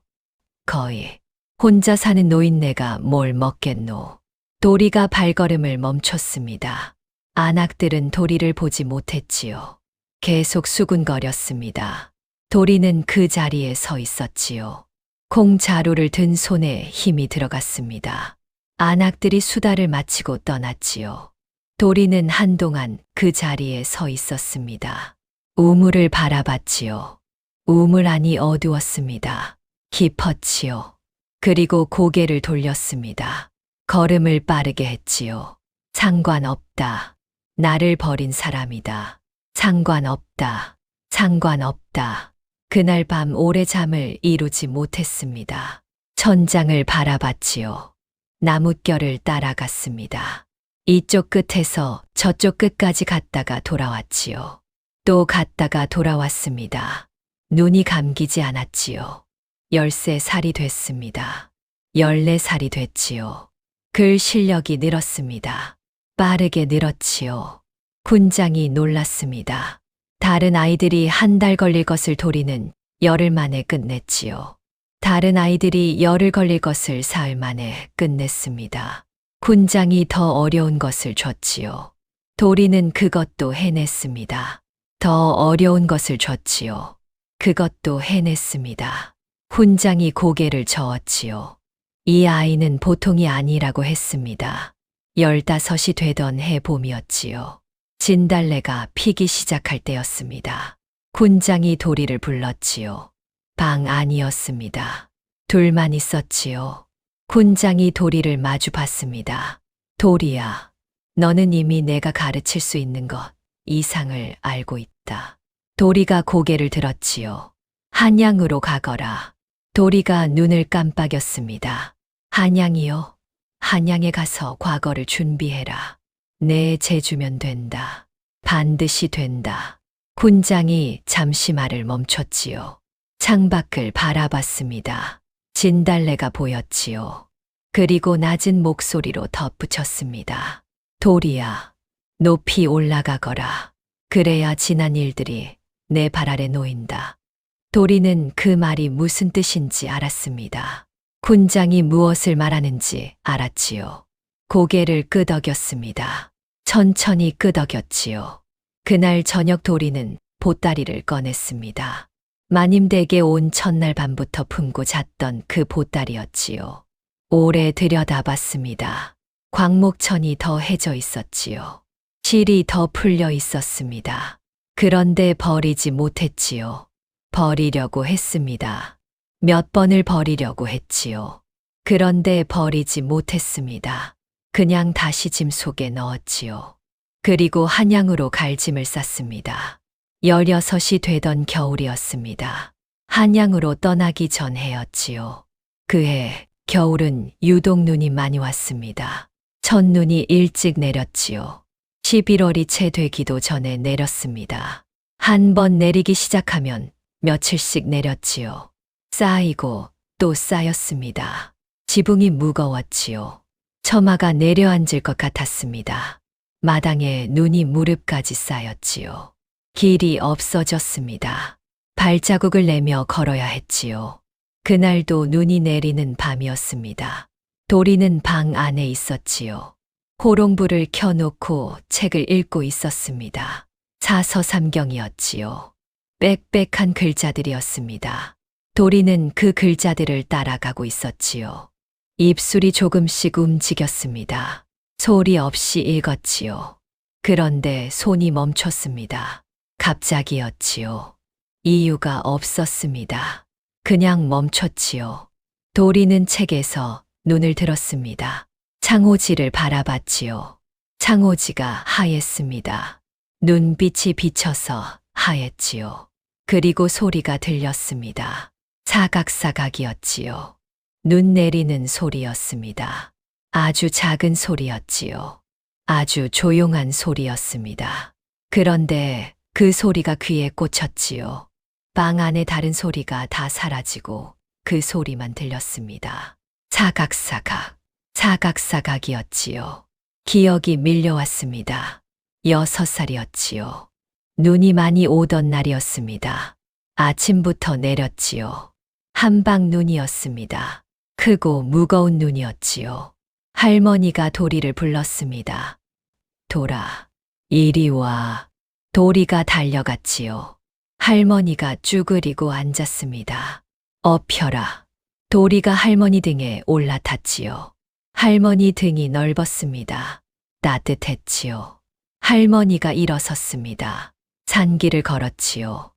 거의. 혼자 사는 노인네가 뭘 먹겠노. 도리가 발걸음을 멈췄습니다. 아낙들은 도리를 보지 못했지요. 계속 수군거렸습니다. 도리는 그 자리에 서 있었지요. 콩 자루를 든 손에 힘이 들어갔습니다. 아낙들이 수다를 마치고 떠났지요. 도리는 한동안 그 자리에 서 있었습니다. 우물을 바라봤지요. 우물 안이 어두웠습니다. 깊었지요. 그리고 고개를 돌렸습니다. 걸음을 빠르게 했지요. 상관없다. 나를 버린 사람이다. 상관없다. 상관없다. 그날 밤 오래 잠을 이루지 못했습니다. 천장을 바라봤지요. 나뭇결을 따라갔습니다. 이쪽 끝에서 저쪽 끝까지 갔다가 돌아왔지요. 또 갔다가 돌아왔습니다. 눈이 감기지 않았지요. 13살이 됐습니다. 14살이 됐지요. 글 실력이 늘었습니다. 빠르게 늘었지요. 훈장이 놀랐습니다. 다른 아이들이 한 달 걸릴 것을 도리는 열흘 만에 끝냈지요. 다른 아이들이 열흘 걸릴 것을 사흘 만에 끝냈습니다. 훈장이 더 어려운 것을 줬지요. 도리는 그것도 해냈습니다. 더 어려운 것을 줬지요. 그것도 해냈습니다. 훈장이 고개를 저었지요. 이 아이는 보통이 아니라고 했습니다. 15이 되던 해 봄이었지요. 진달래가 피기 시작할 때였습니다. 훈장이 도리를 불렀지요. 방 안이었습니다. 둘만 있었지요. 훈장이 도리를 마주 봤습니다. 도리야, 너는 이미 내가 가르칠 수 있는 것 이상을 알고 있다. 도리가 고개를 들었지요. 한양으로 가거라. 도리가 눈을 깜빡였습니다. 한양이요? 한양에 가서 과거를 준비해라. 내 재주면 된다. 반드시 된다. 훈장이 잠시 말을 멈췄지요. 창밖을 바라봤습니다. 진달래가 보였지요. 그리고 낮은 목소리로 덧붙였습니다. 도리야, 높이 올라가거라. 그래야 지난 일들이 내 발 아래 놓인다. 도리는 그 말이 무슨 뜻인지 알았습니다. 훈장이 무엇을 말하는지 알았지요. 고개를 끄덕였습니다. 천천히 끄덕였지요. 그날 저녁 도리는 보따리를 꺼냈습니다. 마님댁에 온 첫날 밤부터 품고 잤던 그 보따리였지요. 오래 들여다봤습니다. 광목천이 더 해져 있었지요. 실이 더 풀려 있었습니다. 그런데 버리지 못했지요. 버리려고 했습니다. 몇 번을 버리려고 했지요. 그런데 버리지 못했습니다. 그냥 다시 짐 속에 넣었지요. 그리고 한양으로 갈 짐을 쌌습니다. 16이 되던 겨울이었습니다. 한양으로 떠나기 전 해였지요. 그해 겨울은 유독 눈이 많이 왔습니다. 첫눈이 일찍 내렸지요. 11월이 채 되기도 전에 내렸습니다. 한 번 내리기 시작하면 며칠씩 내렸지요. 쌓이고 또 쌓였습니다. 지붕이 무거웠지요. 처마가 내려앉을 것 같았습니다. 마당에 눈이 무릎까지 쌓였지요. 길이 없어졌습니다. 발자국을 내며 걸어야 했지요. 그날도 눈이 내리는 밤이었습니다. 도리는 방 안에 있었지요. 호롱불을 켜놓고 책을 읽고 있었습니다. 사서삼경이었지요. 빽빽한 글자들이었습니다. 도리는 그 글자들을 따라가고 있었지요. 입술이 조금씩 움직였습니다. 소리 없이 읽었지요. 그런데 손이 멈췄습니다. 갑자기였지요. 이유가 없었습니다. 그냥 멈췄지요. 도리는 책에서 눈을 들었습니다. 창호지를 바라봤지요. 창호지가 하였습니다. 눈빛이 비쳐서 하였지요. 그리고 소리가 들렸습니다. 사각사각이었지요. 눈 내리는 소리였습니다. 아주 작은 소리였지요. 아주 조용한 소리였습니다. 그런데 그 소리가 귀에 꽂혔지요. 방 안에 다른 소리가 다 사라지고 그 소리만 들렸습니다. 사각사각, 사각사각이었지요. 기억이 밀려왔습니다. 6살이었지요. 눈이 많이 오던 날이었습니다. 아침부터 내렸지요. 한방 눈이었습니다. 크고 무거운 눈이었지요. 할머니가 도리를 불렀습니다. 돌아, 이리 와. 도리가 달려갔지요. 할머니가 쭈그리고 앉았습니다. 엎혀라. 도리가 할머니 등에 올라탔지요. 할머니 등이 넓었습니다. 따뜻했지요. 할머니가 일어섰습니다. 산길을 걸었지요.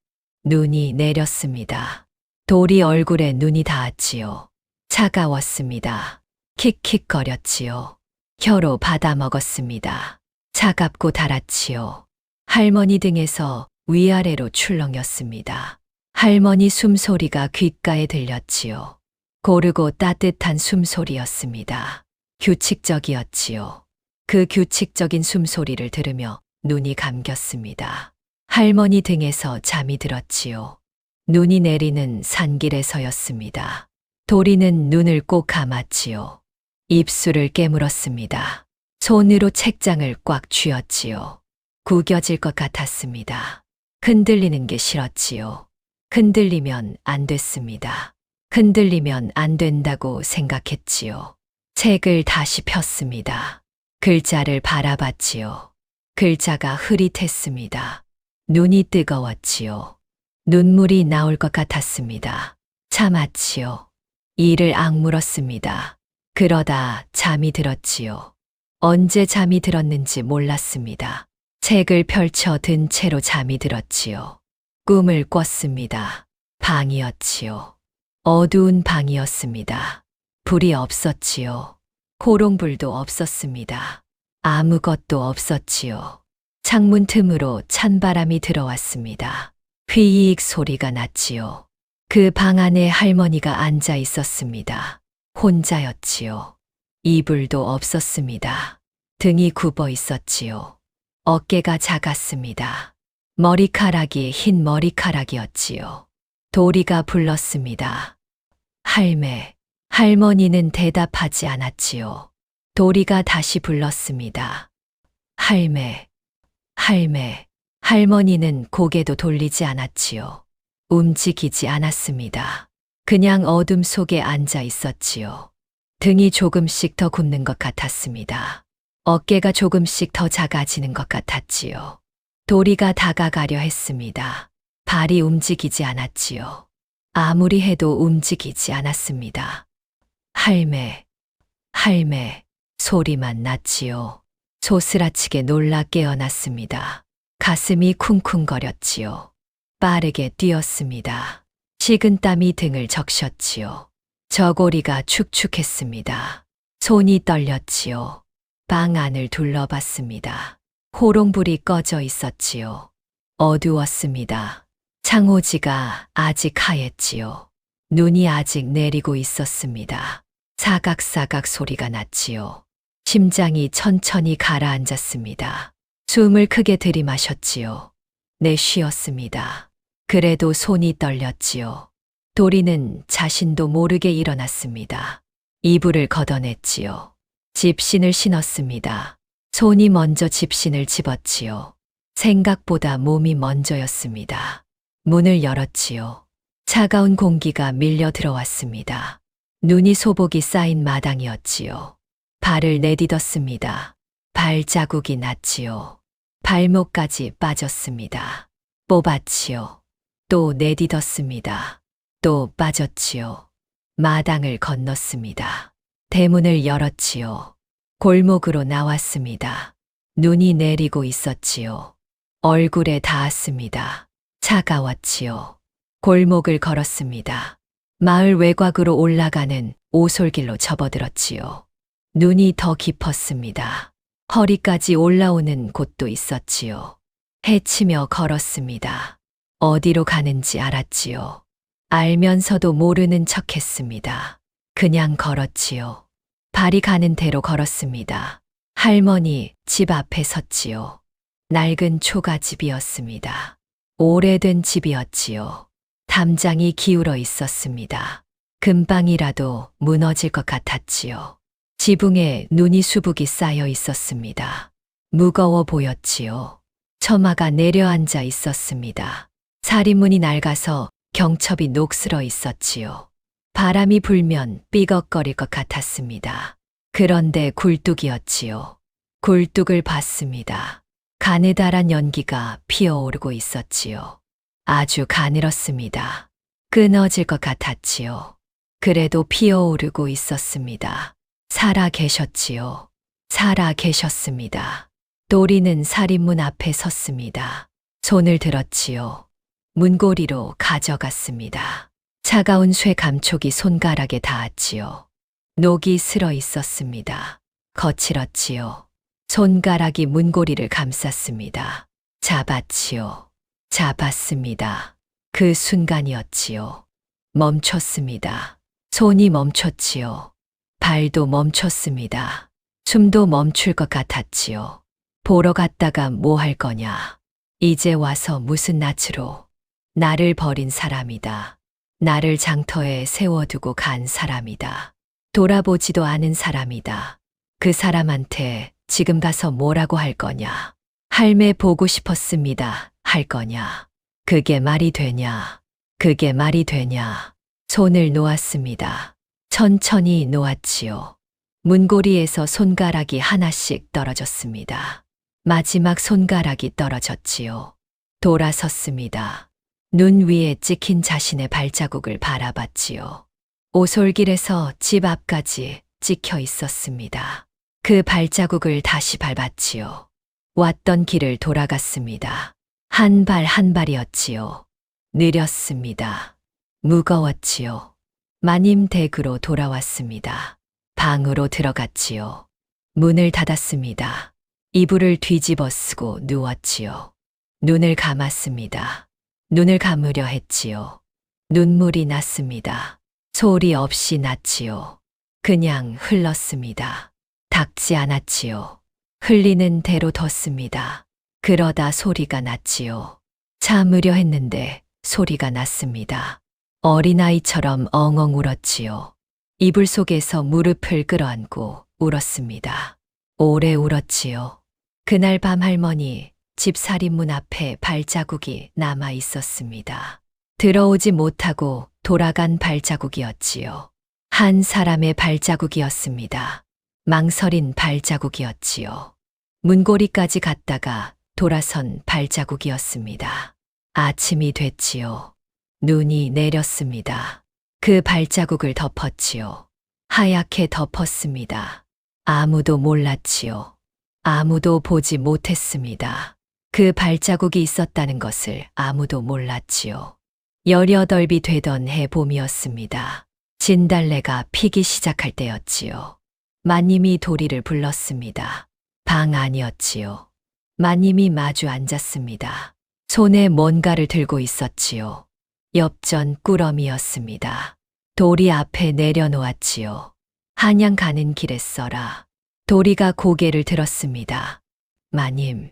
눈이 내렸습니다. 도리 얼굴에 눈이 닿았지요. 차가웠습니다. 킥킥거렸지요. 혀로 받아먹었습니다. 차갑고 달았지요. 할머니 등에서 위아래로 출렁였습니다. 할머니 숨소리가 귓가에 들렸지요. 고르고 따뜻한 숨소리였습니다. 규칙적이었지요. 그 규칙적인 숨소리를 들으며 눈이 감겼습니다. 할머니 등에서 잠이 들었지요. 눈이 내리는 산길에서였습니다. 도리는 눈을 꼭 감았지요. 입술을 깨물었습니다. 손으로 책장을 꽉 쥐었지요. 구겨질 것 같았습니다. 흔들리는 게 싫었지요. 흔들리면 안 됐습니다. 흔들리면 안 된다고 생각했지요. 책을 다시 폈습니다. 글자를 바라봤지요. 글자가 흐릿했습니다. 눈이 뜨거웠지요. 눈물이 나올 것 같았습니다. 참았지요. 이를 악물었습니다. 그러다 잠이 들었지요. 언제 잠이 들었는지 몰랐습니다. 책을 펼쳐 든 채로 잠이 들었지요. 꿈을 꿨습니다. 방이었지요. 어두운 방이었습니다. 불이 없었지요. 호롱불도 없었습니다. 아무것도 없었지요. 창문 틈으로 찬바람이 들어왔습니다. 휘익 소리가 났지요. 그 방 안에 할머니가 앉아 있었습니다. 혼자였지요. 이불도 없었습니다. 등이 굽어 있었지요. 어깨가 작았습니다. 머리카락이 흰 머리카락이었지요. 도리가 불렀습니다. 할매. 할머니는 대답하지 않았지요. 도리가 다시 불렀습니다. 할매. 할매. 할머니는 고개도 돌리지 않았지요. 움직이지 않았습니다. 그냥 어둠 속에 앉아 있었지요. 등이 조금씩 더 굽는 것 같았습니다. 어깨가 조금씩 더 작아지는 것 같았지요. 도리가 다가가려 했습니다. 발이 움직이지 않았지요. 아무리 해도 움직이지 않았습니다. 할매, 할매, 소리만 났지요. 소스라치게 놀라 깨어났습니다. 가슴이 쿵쿵거렸지요. 빠르게 뛰었습니다. 식은땀이 등을 적셨지요. 저고리가 축축했습니다. 손이 떨렸지요. 방 안을 둘러봤습니다. 호롱불이 꺼져 있었지요. 어두웠습니다. 창호지가 아직 하였지요. 눈이 아직 내리고 있었습니다. 사각사각 소리가 났지요. 심장이 천천히 가라앉았습니다. 숨을 크게 들이마셨지요. 내쉬었습니다. 그래도 손이 떨렸지요. 도리는 자신도 모르게 일어났습니다. 이불을 걷어냈지요. 집신을 신었습니다. 손이 먼저 집신을 집었지요. 생각보다 몸이 먼저였습니다. 문을 열었지요. 차가운 공기가 밀려 들어왔습니다. 눈이 소복이 쌓인 마당이었지요. 발을 내딛었습니다. 발자국이 났지요. 발목까지 빠졌습니다. 뽑았지요. 또 내딛었습니다. 또 빠졌지요. 마당을 건넜습니다. 대문을 열었지요. 골목으로 나왔습니다. 눈이 내리고 있었지요. 얼굴에 닿았습니다. 차가웠지요. 골목을 걸었습니다. 마을 외곽으로 올라가는 오솔길로 접어들었지요. 눈이 더 깊었습니다. 허리까지 올라오는 곳도 있었지요. 헤치며 걸었습니다. 어디로 가는지 알았지요. 알면서도 모르는 척했습니다. 그냥 걸었지요. 발이 가는 대로 걸었습니다. 할머니 집 앞에 섰지요. 낡은 초가집이었습니다. 오래된 집이었지요. 담장이 기울어 있었습니다. 금방이라도 무너질 것 같았지요. 지붕에 눈이 수북이 쌓여 있었습니다. 무거워 보였지요. 처마가 내려앉아 있었습니다. 사리문이 낡아서 경첩이 녹슬어 있었지요. 바람이 불면 삐걱거릴 것 같았습니다. 그런데 굴뚝이었지요. 굴뚝을 봤습니다. 가느다란 연기가 피어오르고 있었지요. 아주 가늘었습니다. 끊어질 것 같았지요. 그래도 피어오르고 있었습니다. 살아 계셨지요. 살아 계셨습니다. 도리는 살인문 앞에 섰습니다. 손을 들었지요. 문고리로 가져갔습니다. 차가운 쇠 감촉이 손가락에 닿았지요. 녹이 슬어 있었습니다. 거칠었지요. 손가락이 문고리를 감쌌습니다. 잡았지요. 잡았습니다. 그 순간이었지요. 멈췄습니다. 손이 멈췄지요. 발도 멈췄습니다. 숨도 멈출 것 같았지요. 보러 갔다가 뭐 할 거냐. 이제 와서 무슨 낯으로. 나를 버린 사람이다. 나를 장터에 세워두고 간 사람이다. 돌아보지도 않은 사람이다. 그 사람한테 지금 가서 뭐라고 할 거냐. 할매 보고 싶었습니다. 할 거냐. 그게 말이 되냐. 그게 말이 되냐. 손을 놓았습니다. 천천히 놓았지요. 문고리에서 손가락이 하나씩 떨어졌습니다. 마지막 손가락이 떨어졌지요. 돌아섰습니다. 눈 위에 찍힌 자신의 발자국을 바라봤지요. 오솔길에서 집 앞까지 찍혀 있었습니다. 그 발자국을 다시 밟았지요. 왔던 길을 돌아갔습니다. 한 발 한 발이었지요. 느렸습니다. 무거웠지요. 마님 댁으로 돌아왔습니다. 방으로 들어갔지요. 문을 닫았습니다. 이불을 뒤집어 쓰고 누웠지요. 눈을 감았습니다. 눈을 감으려 했지요. 눈물이 났습니다. 소리 없이 났지요. 그냥 흘렀습니다. 닦지 않았지요. 흘리는 대로 뒀습니다. 그러다 소리가 났지요. 참으려 했는데 소리가 났습니다. 어린아이처럼 엉엉 울었지요. 이불 속에서 무릎을 끌어안고 울었습니다. 오래 울었지요. 그날 밤 할머니 집 살인문 앞에 발자국이 남아 있었습니다. 들어오지 못하고 돌아간 발자국이었지요. 한 사람의 발자국이었습니다. 망설인 발자국이었지요. 문고리까지 갔다가 돌아선 발자국이었습니다. 아침이 됐지요. 눈이 내렸습니다. 그 발자국을 덮었지요. 하얗게 덮었습니다. 아무도 몰랐지요. 아무도 보지 못했습니다. 그 발자국이 있었다는 것을 아무도 몰랐지요. 18이 되던 해 봄이었습니다. 진달래가 피기 시작할 때였지요. 마님이 도리를 불렀습니다. 방 안이었지요. 마님이 마주 앉았습니다. 손에 뭔가를 들고 있었지요. 엽전 꾸러미였습니다. 도리 앞에 내려놓았지요. 한양 가는 길에 써라. 도리가 고개를 들었습니다. 마님,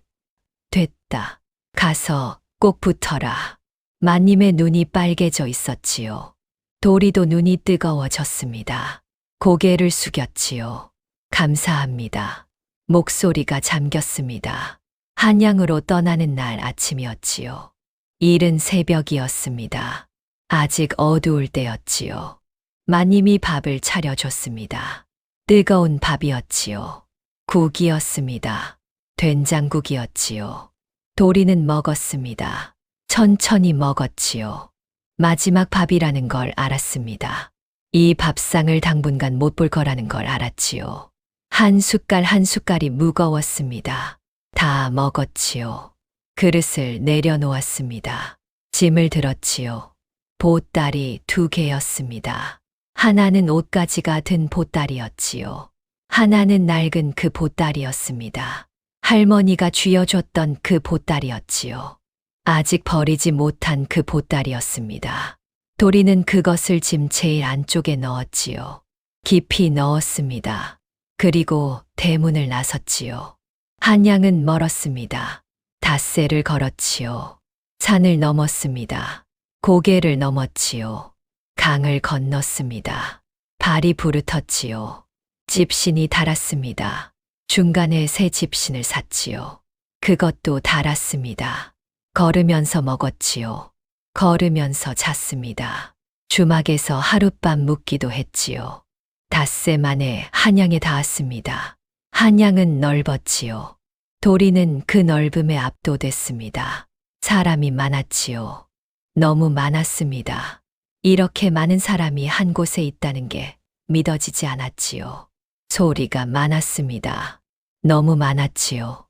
됐다. 가서 꼭 붙어라. 마님의 눈이 빨개져 있었지요. 도리도 눈이 뜨거워졌습니다. 고개를 숙였지요. 감사합니다. 목소리가 잠겼습니다. 한양으로 떠나는 날 아침이었지요. 이른 새벽이었습니다. 아직 어두울 때였지요. 마님이 밥을 차려줬습니다. 뜨거운 밥이었지요. 국이었습니다. 된장국이었지요. 도리는 먹었습니다. 천천히 먹었지요. 마지막 밥이라는 걸 알았습니다. 이 밥상을 당분간 못 볼 거라는 걸 알았지요. 한 숟갈 한 숟갈이 무거웠습니다. 다 먹었지요. 그릇을 내려놓았습니다. 짐을 들었지요. 보따리 2개였습니다. 하나는 옷가지가 든 보따리였지요. 하나는 낡은 그 보따리였습니다. 할머니가 쥐어줬던 그 보따리였지요. 아직 버리지 못한 그 보따리였습니다. 도리는 그것을 짐 제일 안쪽에 넣었지요. 깊이 넣었습니다. 그리고 대문을 나섰지요. 한양은 멀었습니다. 닷새를 걸었지요. 산을 넘었습니다. 고개를 넘었지요. 강을 건넜습니다. 발이 부르텄지요. 집신이 달았습니다. 중간에 새 집신을 샀지요. 그것도 달았습니다. 걸으면서 먹었지요. 걸으면서 잤습니다. 주막에서 하룻밤 묵기도 했지요. 닷새 만에 한양에 닿았습니다. 한양은 넓었지요. 도리는 그 넓음에 압도됐습니다. 사람이 많았지요. 너무 많았습니다. 이렇게 많은 사람이 한 곳에 있다는 게 믿어지지 않았지요. 소리가 많았습니다. 너무 많았지요.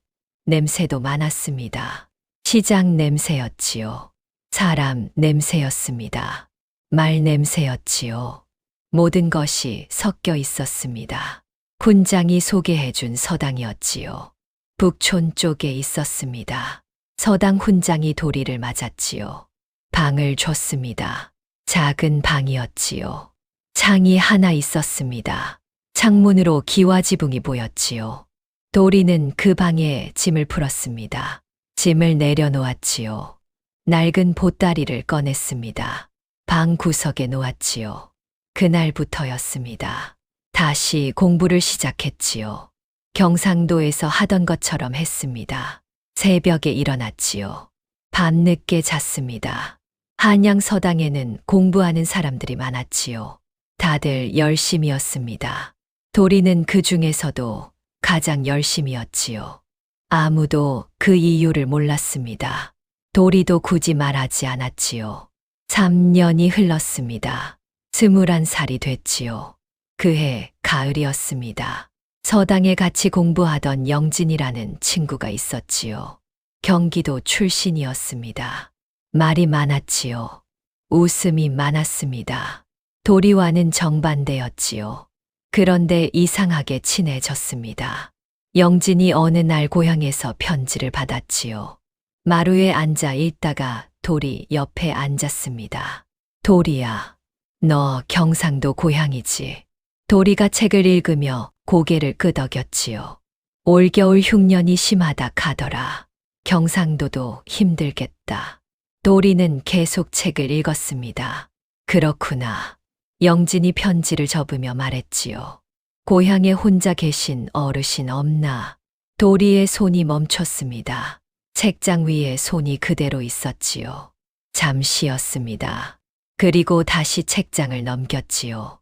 냄새도 많았습니다. 시장 냄새였지요. 사람 냄새였습니다. 말 냄새였지요. 모든 것이 섞여 있었습니다. 군장이 소개해준 서당이었지요. 북촌 쪽에 있었습니다. 서당 훈장이 도리를 맞았지요. 방을 줬습니다. 작은 방이었지요. 창이 하나 있었습니다. 창문으로 기와지붕이 보였지요. 도리는 그 방에 짐을 풀었습니다. 짐을 내려놓았지요. 낡은 보따리를 꺼냈습니다. 방 구석에 놓았지요. 그날부터였습니다. 다시 공부를 시작했지요. 경상도에서 하던 것처럼 했습니다. 새벽에 일어났지요. 밤늦게 잤습니다. 한양 서당에는 공부하는 사람들이 많았지요. 다들 열심이었습니다. 도리는 그 중에서도 가장 열심이었지요. 아무도 그 이유를 몰랐습니다. 도리도 굳이 말하지 않았지요. 3년이 흘렀습니다. 21살이 됐지요. 그해 가을이었습니다. 서당에 같이 공부하던 영진이라는 친구가 있었지요. 경기도 출신이었습니다. 말이 많았지요. 웃음이 많았습니다. 도리와는 정반대였지요. 그런데 이상하게 친해졌습니다. 영진이 어느 날 고향에서 편지를 받았지요. 마루에 앉아 읽다가 도리 옆에 앉았습니다. 도리야, 너 경상도 고향이지? 도리가 책을 읽으며 고개를 끄덕였지요. 올겨울 흉년이 심하다 카더라. 경상도도 힘들겠다. 도리는 계속 책을 읽었습니다. 그렇구나. 영진이 편지를 접으며 말했지요. 고향에 혼자 계신 어르신 없나? 도리의 손이 멈췄습니다. 책장 위에 손이 그대로 있었지요. 잠시였습니다. 그리고 다시 책장을 넘겼지요.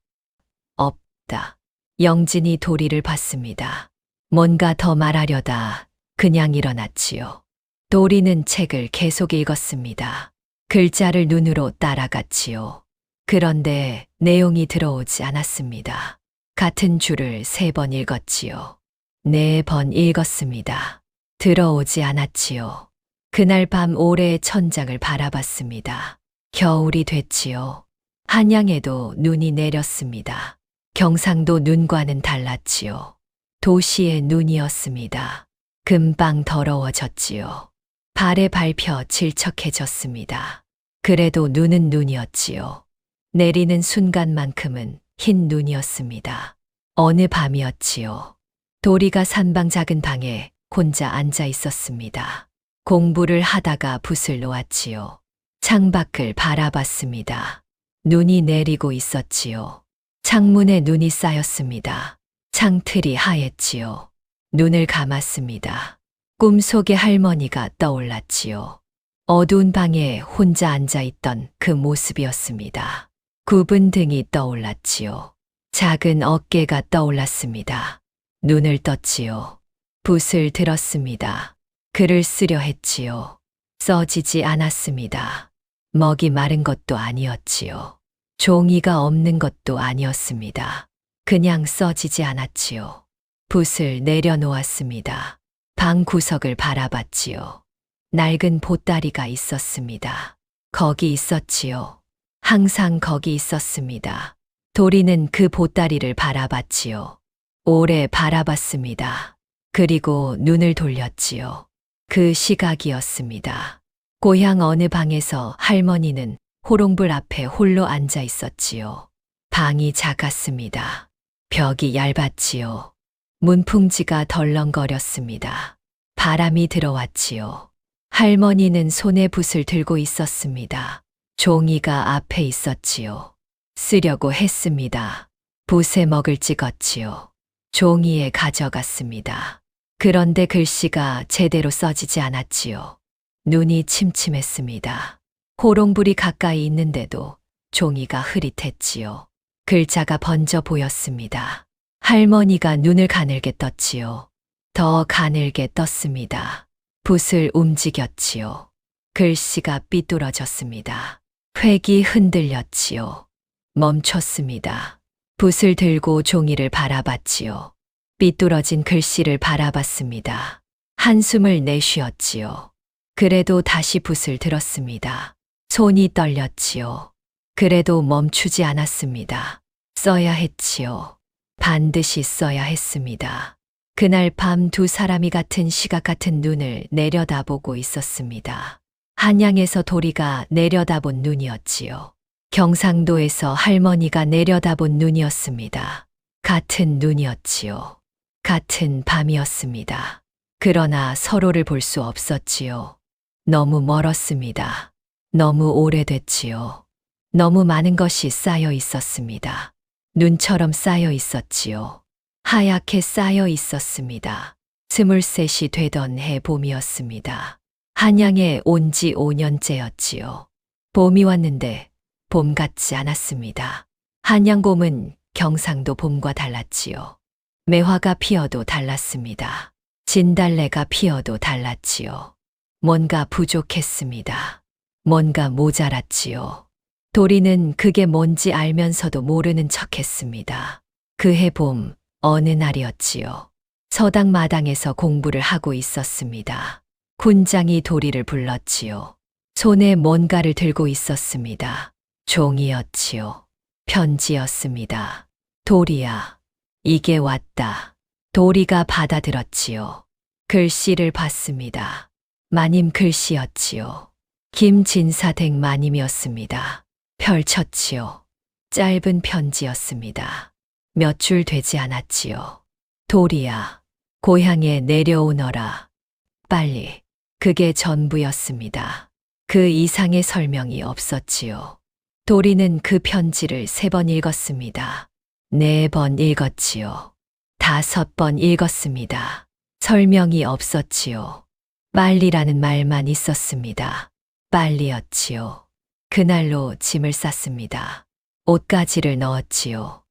없다. 영진이 도리를 봤습니다. 뭔가 더 말하려다 그냥 일어났지요. 도리는 책을 계속 읽었습니다. 글자를 눈으로 따라갔지요. 그런데 내용이 들어오지 않았습니다. 같은 줄을 3번 읽었지요. 4번 읽었습니다. 들어오지 않았지요. 그날 밤 오래의 천장을 바라봤습니다. 겨울이 됐지요. 한양에도 눈이 내렸습니다. 경상도 눈과는 달랐지요. 도시의 눈이었습니다. 금방 더러워졌지요. 발에 밟혀 질척해졌습니다. 그래도 눈은 눈이었지요. 내리는 순간만큼은 흰 눈이었습니다. 어느 밤이었지요. 도리가 산방 작은 방에 혼자 앉아 있었습니다. 공부를 하다가 붓을 놓았지요. 창밖을 바라봤습니다. 눈이 내리고 있었지요. 창문에 눈이 쌓였습니다. 창틀이 하였지요. 눈을 감았습니다. 꿈속의 할머니가 떠올랐지요. 어두운 방에 혼자 앉아있던 그 모습이었습니다. 굽은 등이 떠올랐지요. 작은 어깨가 떠올랐습니다. 눈을 떴지요. 붓을 들었습니다. 글을 쓰려 했지요. 써지지 않았습니다. 먹이 마른 것도 아니었지요. 종이가 없는 것도 아니었습니다. 그냥 써지지 않았지요. 붓을 내려놓았습니다. 방 구석을 바라봤지요. 낡은 보따리가 있었습니다. 거기 있었지요. 항상 거기 있었습니다. 도리는 그 보따리를 바라봤지요. 오래 바라봤습니다. 그리고 눈을 돌렸지요. 그 시각이었습니다. 고향 어느 방에서 할머니는 호롱불 앞에 홀로 앉아 있었지요. 방이 작았습니다. 벽이 얇았지요. 문풍지가 덜렁거렸습니다. 바람이 들어왔지요. 할머니는 손에 붓을 들고 있었습니다. 종이가 앞에 있었지요. 쓰려고 했습니다. 붓에 먹을 찍었지요. 종이에 가져갔습니다. 그런데 글씨가 제대로 써지지 않았지요. 눈이 침침했습니다. 호롱불이 가까이 있는데도 종이가 흐릿했지요. 글자가 번져 보였습니다. 할머니가 눈을 가늘게 떴지요. 더 가늘게 떴습니다. 붓을 움직였지요. 글씨가 삐뚤어졌습니다. 획이 흔들렸지요. 멈췄습니다. 붓을 들고 종이를 바라봤지요. 삐뚤어진 글씨를 바라봤습니다. 한숨을 내쉬었지요. 그래도 다시 붓을 들었습니다. 손이 떨렸지요. 그래도 멈추지 않았습니다. 써야 했지요. 반드시 써야 했습니다. 그날 밤 두 사람이 같은 시각 같은 눈을 내려다보고 있었습니다. 한양에서 도리가 내려다본 눈이었지요. 경상도에서 할머니가 내려다본 눈이었습니다. 같은 눈이었지요. 같은 밤이었습니다. 그러나 서로를 볼 수 없었지요. 너무 멀었습니다. 너무 오래됐지요. 너무 많은 것이 쌓여 있었습니다. 눈처럼 쌓여 있었지요. 하얗게 쌓여 있었습니다. 23이 되던 해 봄이었습니다. 한양에 온 지 5년째였지요. 봄이 왔는데 봄 같지 않았습니다. 한양 봄은 경상도 봄과 달랐지요. 매화가 피어도 달랐습니다. 진달래가 피어도 달랐지요. 뭔가 부족했습니다. 뭔가 모자랐지요. 도리는 그게 뭔지 알면서도 모르는 척했습니다. 그해 봄 어느 날이었지요. 서당 마당에서 공부를 하고 있었습니다. 군장이 도리를 불렀지요. 손에 뭔가를 들고 있었습니다. 종이였지요. 편지였습니다. 도리야, 이게 왔다. 도리가 받아들었지요. 글씨를 봤습니다. 마님 글씨였지요. 김진사댁 마님이었습니다. 펼쳤지요. 짧은 편지였습니다. 몇 줄 되지 않았지요. 도리야, 고향에 내려오너라. 빨리. 그게 전부였습니다. 그 이상의 설명이 없었지요. 도리는 그 편지를 3번 읽었습니다. 4번 읽었지요. 5번 읽었습니다. 설명이 없었지요. 빨리라는 말만 있었습니다. 빨리였지요. 그날로 짐을 쌌습니다. 옷가지를 넣었지요.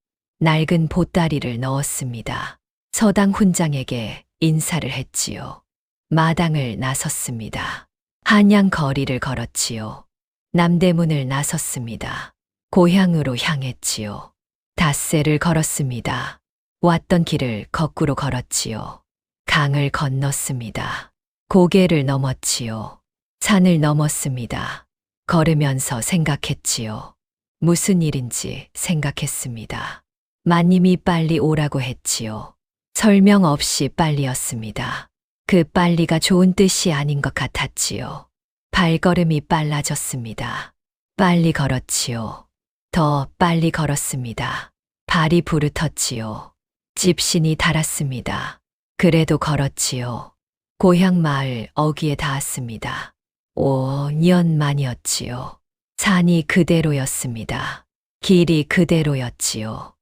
낡은 보따리를 넣었습니다. 서당 훈장에게 인사를 했지요. 마당을 나섰습니다. 한양 거리를 걸었지요. 남대문을 나섰습니다. 고향으로 향했지요. 닷새를 걸었습니다. 왔던 길을 거꾸로 걸었지요. 강을 건넜습니다. 고개를 넘었지요. 산을 넘었습니다. 걸으면서 생각했지요. 무슨 일인지 생각했습니다. 마님이 빨리 오라고 했지요. 설명 없이 빨리였습니다. 그 빨리가 좋은 뜻이 아닌 것 같았지요. 발걸음이 빨라졌습니다. 빨리 걸었지요. 더 빨리 걸었습니다. 발이 부르텄지요. 집신이 달았습니다. 그래도 걸었지요. 고향 마을 어귀에 닿았습니다. 5년 만이었지요. 산이 그대로였습니다. 길이 그대로였지요.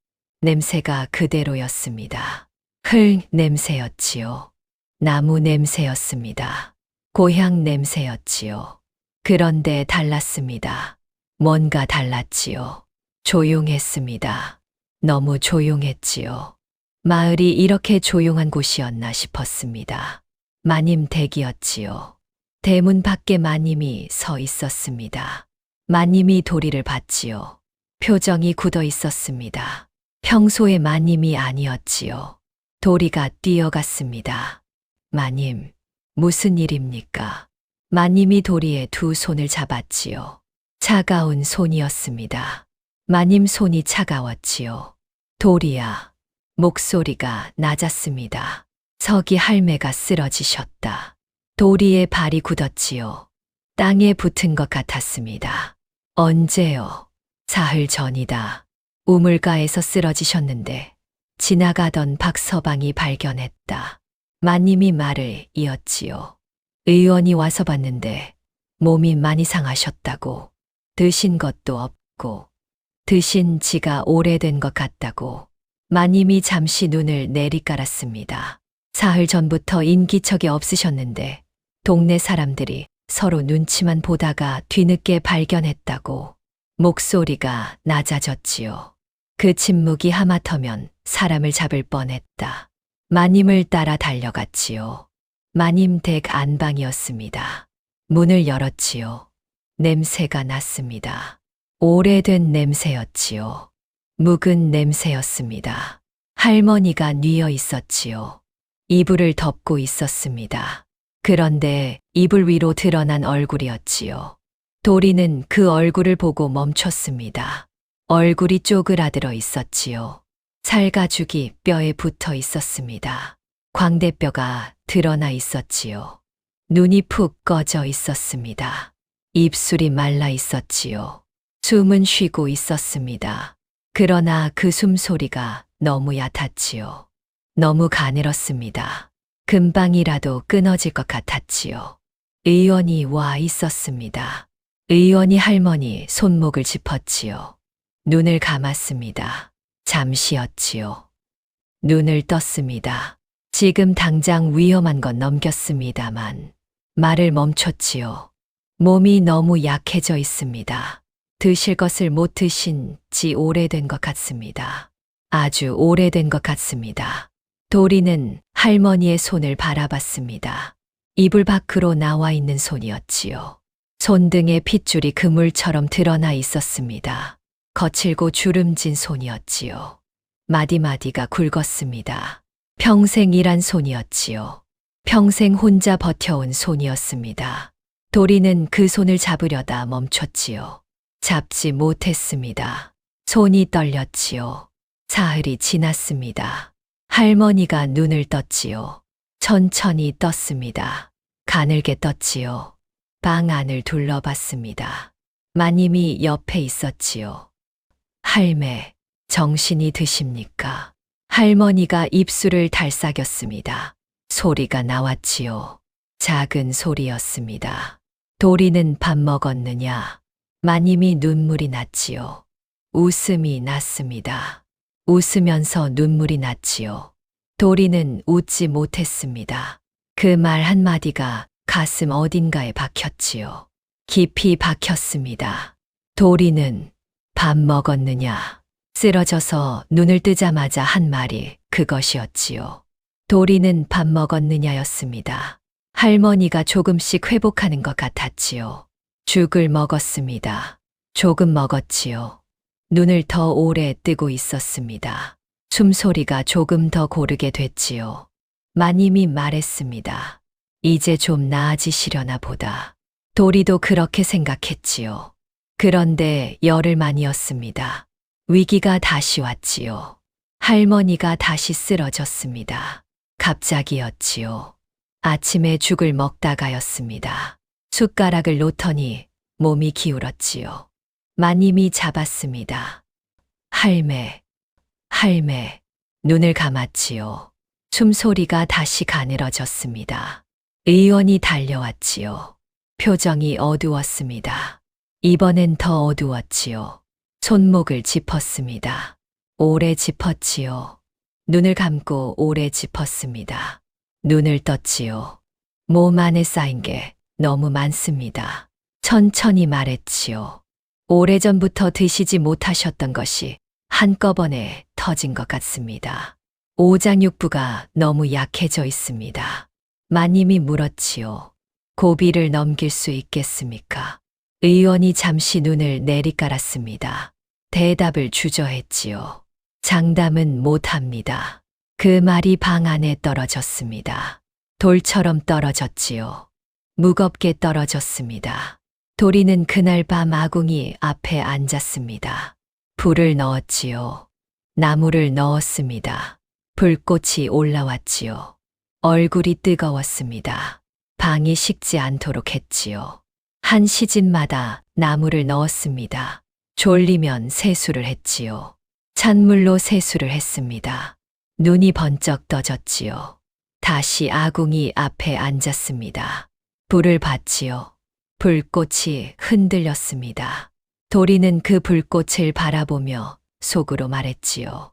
냄새가 그대로였습니다. 흙 냄새였지요. 나무 냄새였습니다. 고향 냄새였지요. 그런데 달랐습니다. 뭔가 달랐지요. 조용했습니다. 너무 조용했지요. 마을이 이렇게 조용한 곳이었나 싶었습니다. 마님 댁이었지요. 대문 밖에 마님이 서 있었습니다. 마님이 도리를 봤지요. 표정이 굳어 있었습니다. 평소의 마님이 아니었지요. 도리가 뛰어갔습니다. 마님, 무슨 일입니까? 마님이 도리의 두 손을 잡았지요. 차가운 손이었습니다. 마님 손이 차가웠지요. 도리야, 목소리가 낮았습니다. 서기 할매가 쓰러지셨다. 도리의 발이 굳었지요. 땅에 붙은 것 같았습니다. 언제요? 사흘 전이다. 우물가에서 쓰러지셨는데 지나가던 박서방이 발견했다. 마님이 말을 이었지요. 의원이 와서 봤는데 몸이 많이 상하셨다고. 드신 것도 없고 드신 지가 오래된 것 같다고. 마님이 잠시 눈을 내리깔았습니다. 사흘 전부터 인기척이 없으셨는데 동네 사람들이 서로 눈치만 보다가 뒤늦게 발견했다고. 목소리가 낮아졌지요. 그 침묵이 하마터면 사람을 잡을 뻔했다. 마님을 따라 달려갔지요. 마님 댁 안방이었습니다. 문을 열었지요. 냄새가 났습니다. 오래된 냄새였지요. 묵은 냄새였습니다. 할머니가 뉘어 있었지요. 이불을 덮고 있었습니다. 그런데 이불 위로 드러난 얼굴이었지요. 도리는 그 얼굴을 보고 멈췄습니다. 얼굴이 쪼그라들어 있었지요. 살가죽이 뼈에 붙어 있었습니다. 광대뼈가 드러나 있었지요. 눈이 푹 꺼져 있었습니다. 입술이 말라 있었지요. 숨은 쉬고 있었습니다. 그러나 그 숨소리가 너무 얕았지요. 너무 가늘었습니다. 금방이라도 끊어질 것 같았지요. 의원이 와 있었습니다. 의원이 할머니 손목을 짚었지요. 눈을 감았습니다. 잠시였지요. 눈을 떴습니다. 지금 당장 위험한 건 넘겼습니다만 말을 멈췄지요. 몸이 너무 약해져 있습니다. 드실 것을 못 드신 지 오래된 것 같습니다. 아주 오래된 것 같습니다. 도리는 할머니의 손을 바라봤습니다. 이불 밖으로 나와 있는 손이었지요. 손등에 핏줄이 그물처럼 드러나 있었습니다. 거칠고 주름진 손이었지요. 마디마디가 굵었습니다. 평생 일한 손이었지요. 평생 혼자 버텨온 손이었습니다. 도리는 그 손을 잡으려다 멈췄지요. 잡지 못했습니다. 손이 떨렸지요. 사흘이 지났습니다. 할머니가 눈을 떴지요. 천천히 떴습니다. 가늘게 떴지요. 방 안을 둘러봤습니다. 마님이 옆에 있었지요. 할매, 정신이 드십니까? 할머니가 입술을 달싹였습니다. 소리가 나왔지요. 작은 소리였습니다. 도리는 밥 먹었느냐? 마님이 눈물이 났지요. 웃음이 났습니다. 웃으면서 눈물이 났지요. 도리는 웃지 못했습니다. 그 말 한마디가 가슴 어딘가에 박혔지요. 깊이 박혔습니다. 도리는 밥 먹었느냐? 쓰러져서 눈을 뜨자마자 한 말이 그것이었지요. 도리는 밥 먹었느냐였습니다. 할머니가 조금씩 회복하는 것 같았지요. 죽을 먹었습니다. 조금 먹었지요. 눈을 더 오래 뜨고 있었습니다. 숨소리가 조금 더 고르게 됐지요. 마님이 말했습니다. 이제 좀 나아지시려나 보다. 도리도 그렇게 생각했지요. 그런데 열흘 만이었습니다. 위기가 다시 왔지요. 할머니가 다시 쓰러졌습니다. 갑자기였지요. 아침에 죽을 먹다가였습니다. 숟가락을 놓더니 몸이 기울었지요. 마님이 잡았습니다. 할매, 할매, 눈을 감았지요. 숨소리가 다시 가늘어졌습니다. 의원이 달려왔지요. 표정이 어두웠습니다. 이번엔 더 어두웠지요. 손목을 짚었습니다. 오래 짚었지요. 눈을 감고 오래 짚었습니다. 눈을 떴지요. 몸 안에 쌓인 게 너무 많습니다. 천천히 말했지요. 오래전부터 드시지 못하셨던 것이 한꺼번에 터진 것 같습니다. 오장육부가 너무 약해져 있습니다. 마님이 물었지요. 고비를 넘길 수 있겠습니까? 의원이 잠시 눈을 내리깔았습니다. 대답을 주저했지요. 장담은 못합니다. 그 말이 방 안에 떨어졌습니다. 돌처럼 떨어졌지요. 무겁게 떨어졌습니다. 도리는 그날 밤 아궁이 앞에 앉았습니다. 불을 넣었지요. 나무를 넣었습니다. 불꽃이 올라왔지요. 얼굴이 뜨거웠습니다. 방이 식지 않도록 했지요. 한 시즌마다 나무를 넣었습니다. 졸리면 세수를 했지요. 찬물로 세수를 했습니다. 눈이 번쩍 떠졌지요. 다시 아궁이 앞에 앉았습니다. 불을 봤지요. 불꽃이 흔들렸습니다. 도리는 그 불꽃을 바라보며 속으로 말했지요.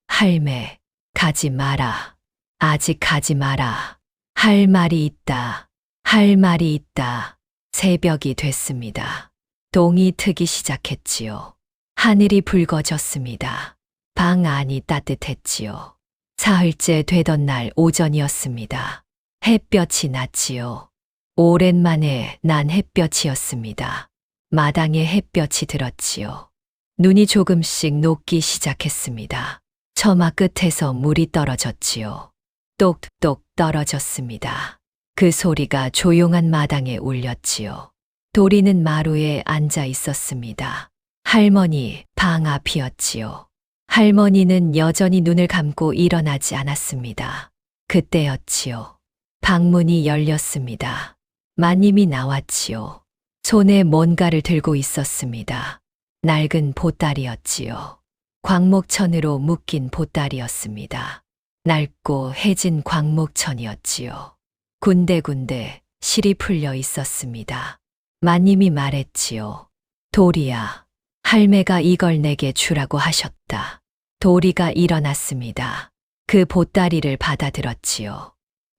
할매, 가지 마라. 아직 가지 마라. 할 말이 있다. 할 말이 있다. 새벽이 됐습니다. 동이 트기 시작했지요. 하늘이 붉어졌습니다. 방 안이 따뜻했지요. 사흘째 되던 날 오전이었습니다. 햇볕이 났지요. 오랜만에 난 햇볕이었습니다. 마당에 햇볕이 들었지요. 눈이 조금씩 녹기 시작했습니다. 처마 끝에서 물이 떨어졌지요. 똑똑 떨어졌습니다. 그 소리가 조용한 마당에 울렸지요. 도리는 마루에 앉아 있었습니다. 할머니 방 앞이었지요. 할머니는 여전히 눈을 감고 일어나지 않았습니다. 그때였지요. 방문이 열렸습니다. 마님이 나왔지요. 손에 뭔가를 들고 있었습니다. 낡은 보따리였지요. 광목천으로 묶인 보따리였습니다. 낡고 해진 광목천이었지요. 군데군데 실이 풀려 있었습니다. 마님이 말했지요. 도리야, 할매가 이걸 내게 주라고 하셨다. 도리가 일어났습니다. 그 보따리를 받아들었지요.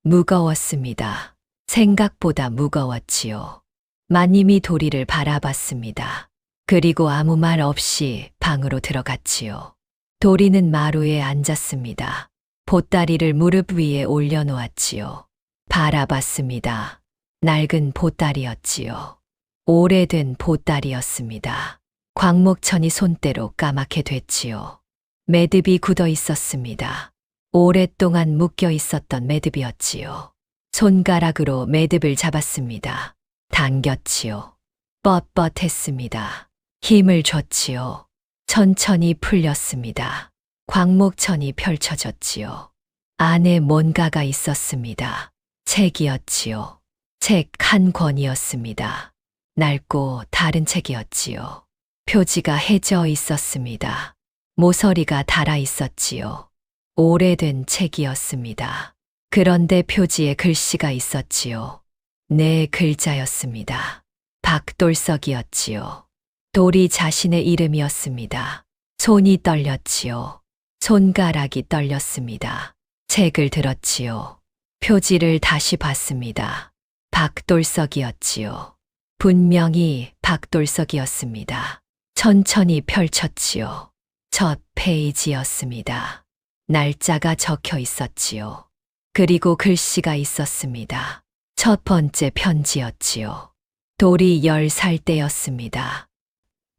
무거웠습니다. 생각보다 무거웠지요. 마님이 도리를 바라봤습니다. 그리고 아무 말 없이 방으로 들어갔지요. 도리는 마루에 앉았습니다. 보따리를 무릎 위에 올려놓았지요. 바라봤습니다. 낡은 보따리였지요. 오래된 보따리였습니다. 광목천이 손때로 까맣게 됐지요. 매듭이 굳어 있었습니다. 오랫동안 묶여 있었던 매듭이었지요. 손가락으로 매듭을 잡았습니다. 당겼지요. 뻣뻣했습니다. 힘을 줬지요. 천천히 풀렸습니다. 광목천이 펼쳐졌지요. 안에 뭔가가 있었습니다. 책이었지요. 책 한 권이었습니다. 낡고 다른 책이었지요. 표지가 해져 있었습니다. 모서리가 달아 있었지요. 오래된 책이었습니다. 그런데 표지에 글씨가 있었지요. 네 글자였습니다. 박돌석이었지요. 도리 자신의 이름이었습니다. 손이 떨렸지요. 손가락이 떨렸습니다. 책을 들었지요. 표지를 다시 봤습니다. 박돌석이었지요. 분명히 박돌석이었습니다. 천천히 펼쳤지요. 첫 페이지였습니다. 날짜가 적혀 있었지요. 그리고 글씨가 있었습니다. 첫 번째 편지였지요. 돌이 10살 때였습니다.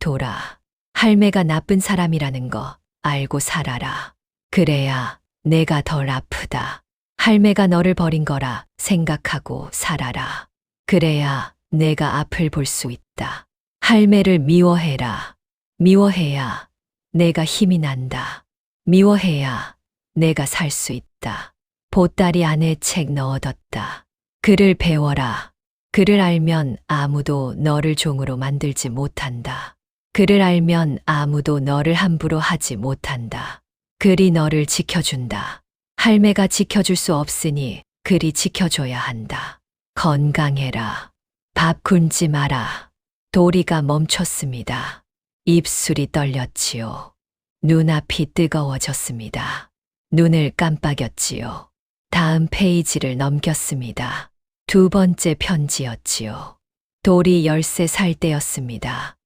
돌아, 할매가 나쁜 사람이라는 거 알고 살아라. 그래야 내가 덜 아프다. 할매가 너를 버린 거라 생각하고 살아라. 그래야 내가 앞을 볼 수 있다. 할매를 미워해라. 미워해야 내가 힘이 난다. 미워해야 내가 살 수 있다. 보따리 안에 책 넣어뒀다. 글을 배워라. 글을 알면 아무도 너를 종으로 만들지 못한다. 글을 알면 아무도 너를 함부로 하지 못한다. 글이 너를 지켜준다. 할매가 지켜줄 수 없으니 글이 지켜줘야 한다. 건강해라. 밥 굶지 마라. 도리가 멈췄습니다. 입술이 떨렸지요. 눈앞이 뜨거워졌습니다. 눈을 깜빡였지요. 다음 페이지를 넘겼습니다. 두 번째 편지였지요. 돌이 13살 때였습니다.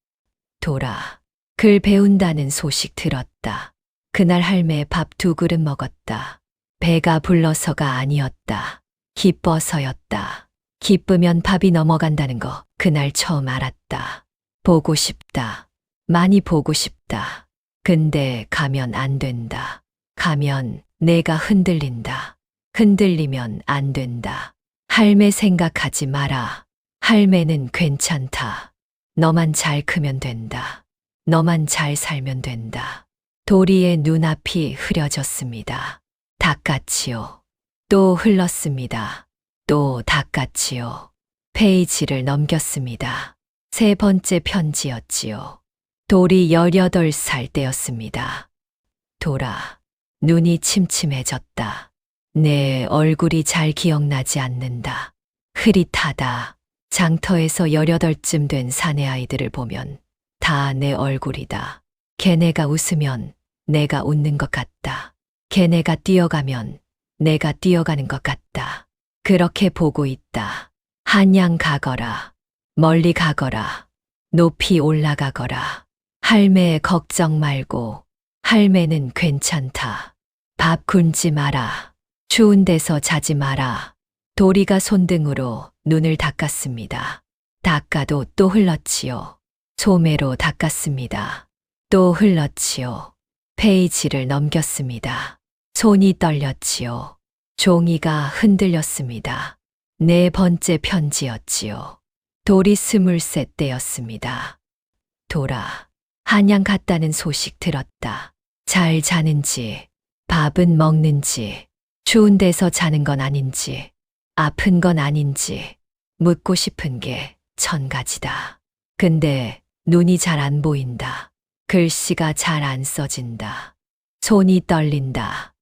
돌아, 글 배운다는 소식 들었다. 그날 할매 밥 2그릇 먹었다. 배가 불러서가 아니었다. 기뻐서였다. 기쁘면 밥이 넘어간다는 거 그날 처음 알았다. 보고 싶다. 많이 보고 싶다. 근데 가면 안 된다. 가면 내가 흔들린다. 흔들리면 안 된다. 할매 생각하지 마라. 할매는 괜찮다. 너만 잘 크면 된다. 너만 잘 살면 된다. 도리의 눈앞이 흐려졌습니다. 닦았지요. 또 흘렀습니다. 또 닦았지요. 페이지를 넘겼습니다. 세 번째 편지였지요. 돌이 18살 때였습니다. 돌아, 눈이 침침해졌다. 내 얼굴이 잘 기억나지 않는다. 흐릿하다. 장터에서 18쯤 된 사내 아이들을 보면 다 내 얼굴이다. 걔네가 웃으면 내가 웃는 것 같다. 걔네가 뛰어가면 내가 뛰어가는 것 같다. 그렇게 보고 있다. 한양 가거라. 멀리 가거라. 높이 올라가거라. 할매 걱정 말고. 할매는 괜찮다. 밥 굶지 마라. 추운 데서 자지 마라. 도리가 손등으로 눈을 닦았습니다. 닦아도 또 흘렀지요. 소매로 닦았습니다. 또 흘렀지요. 페이지를 넘겼습니다. 손이 떨렸지요. 종이가 흔들렸습니다. 네 번째 편지였지요. 돌이 23 때였습니다. 돌아, 한양 갔다는 소식 들었다. 잘 자는지, 밥은 먹는지, 추운 데서 자는 건 아닌지, 아픈 건 아닌지, 묻고 싶은 게 1000가지다. 근데 눈이 잘 안 보인다. 글씨가 잘 안 써진다. 손이 떨린다.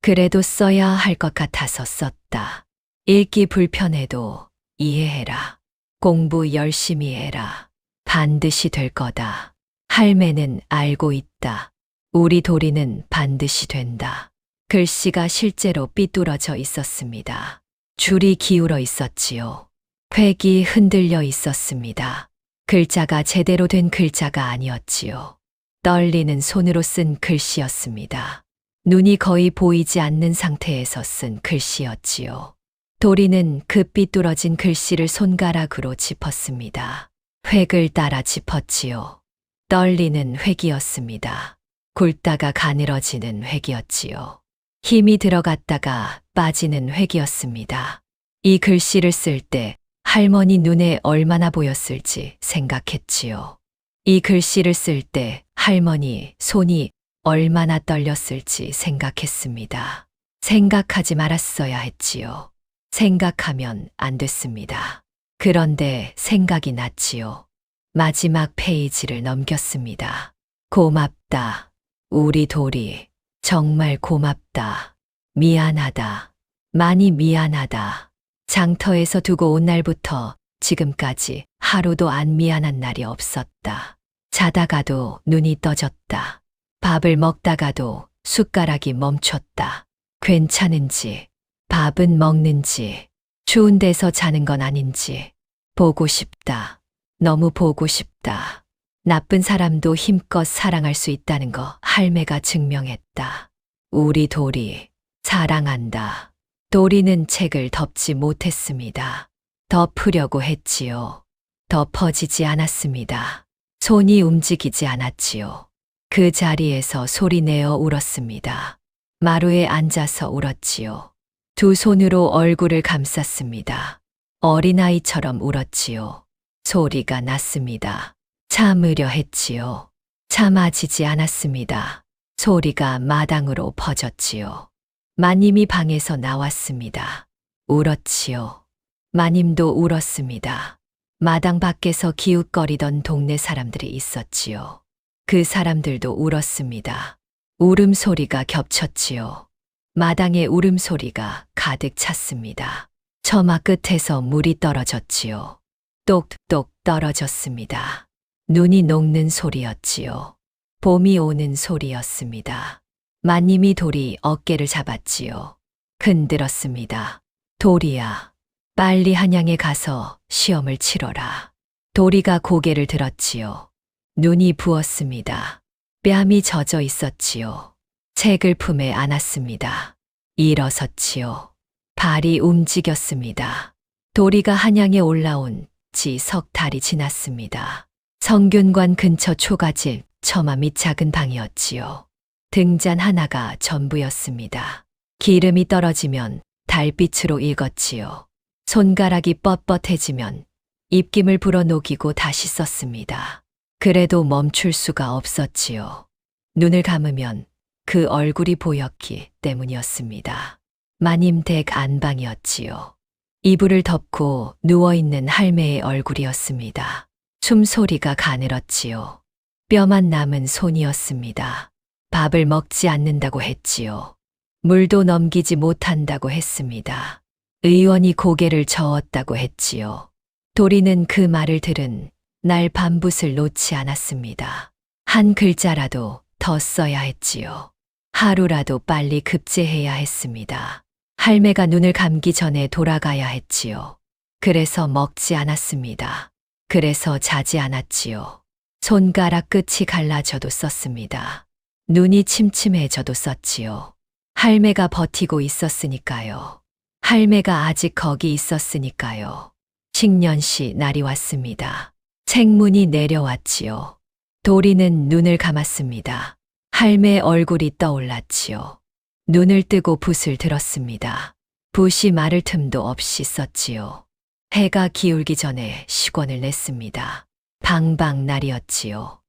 그래도 써야 할 것 같아서 썼다. 읽기 불편해도 이해해라. 공부 열심히 해라. 반드시 될 거다. 할매는 알고 있다. 우리 도리는 반드시 된다. 글씨가 실제로 삐뚤어져 있었습니다. 줄이 기울어 있었지요. 획이 흔들려 있었습니다. 글자가 제대로 된 글자가 아니었지요. 떨리는 손으로 쓴 글씨였습니다. 눈이 거의 보이지 않는 상태에서 쓴 글씨였지요. 도리는 그 삐뚤어진 글씨를 손가락으로 짚었습니다. 획을 따라 짚었지요. 떨리는 획이었습니다. 굵다가 가늘어지는 획이었지요. 힘이 들어갔다가 빠지는 획이었습니다. 이 글씨를 쓸 때 할머니 눈에 얼마나 보였을지 생각했지요. 이 글씨를 쓸 때 할머니 손이 얼마나 떨렸을지 생각했습니다. 생각하지 말았어야 했지요. 생각하면 안 됐습니다. 그런데 생각이 났지요. 마지막 페이지를 넘겼습니다. 고맙다. 우리 도리. 정말 고맙다. 미안하다. 많이 미안하다. 장터에서 두고 온 날부터 지금까지 하루도 안 미안한 날이 없었다. 자다가도 눈이 떠졌다. 밥을 먹다가도 숟가락이 멈췄다. 괜찮은지, 밥은 먹는지, 추운 데서 자는 건 아닌지, 보고 싶다. 너무 보고 싶다. 나쁜 사람도 힘껏 사랑할 수 있다는 거 할매가 증명했다. 우리 도리, 사랑한다. 도리는 책을 덮지 못했습니다. 덮으려고 했지요. 덮어지지 않았습니다. 손이 움직이지 않았지요. 그 자리에서 소리내어 울었습니다. 마루에 앉아서 울었지요. 두 손으로 얼굴을 감쌌습니다. 어린아이처럼 울었지요. 소리가 났습니다. 참으려 했지요. 참아지지 않았습니다. 소리가 마당으로 퍼졌지요. 마님이 방에서 나왔습니다. 울었지요. 마님도 울었습니다. 마당 밖에서 기웃거리던 동네 사람들이 있었지요. 그 사람들도 울었습니다. 울음소리가 겹쳤지요. 마당에 울음소리가 가득 찼습니다. 처마 끝에서 물이 떨어졌지요. 똑똑 떨어졌습니다. 눈이 녹는 소리였지요. 봄이 오는 소리였습니다. 마님이 돌이 어깨를 잡았지요. 흔들었습니다. 돌이야, 빨리 한양에 가서 시험을 치러라. 돌이가 고개를 들었지요. 눈이 부었습니다. 뺨이 젖어 있었지요. 책을 품에 안았습니다. 일어섰지요. 발이 움직였습니다. 돌이가 한양에 올라온 지 석 달이 지났습니다. 성균관 근처 초가집 처마 밑 작은 방이었지요. 등잔 하나가 전부였습니다. 기름이 떨어지면 달빛으로 익었지요. 손가락이 뻣뻣해지면 입김을 불어 녹이고 다시 썼습니다. 그래도 멈출 수가 없었지요. 눈을 감으면 그 얼굴이 보였기 때문이었습니다. 마님 댁 안방이었지요. 이불을 덮고 누워있는 할매의 얼굴이었습니다. 숨소리가 가늘었지요. 뼈만 남은 손이었습니다. 밥을 먹지 않는다고 했지요. 물도 넘기지 못한다고 했습니다. 의원이 고개를 저었다고 했지요. 도리는 그 말을 들은 날 밤붓을 놓지 않았습니다. 한 글자라도 더 써야 했지요. 하루라도 빨리 급제해야 했습니다. 할매가 눈을 감기 전에 돌아가야 했지요. 그래서 먹지 않았습니다. 그래서 자지 않았지요. 손가락 끝이 갈라져도 썼습니다. 눈이 침침해져도 썼지요. 할매가 버티고 있었으니까요. 할매가 아직 거기 있었으니까요. 식년시 날이 왔습니다. 책문이 내려왔지요. 도리는 눈을 감았습니다. 할매 얼굴이 떠올랐지요. 눈을 뜨고 붓을 들었습니다. 붓이 마를 틈도 없이 썼지요. 해가 기울기 전에 시권을 냈습니다. 방방 날이었지요.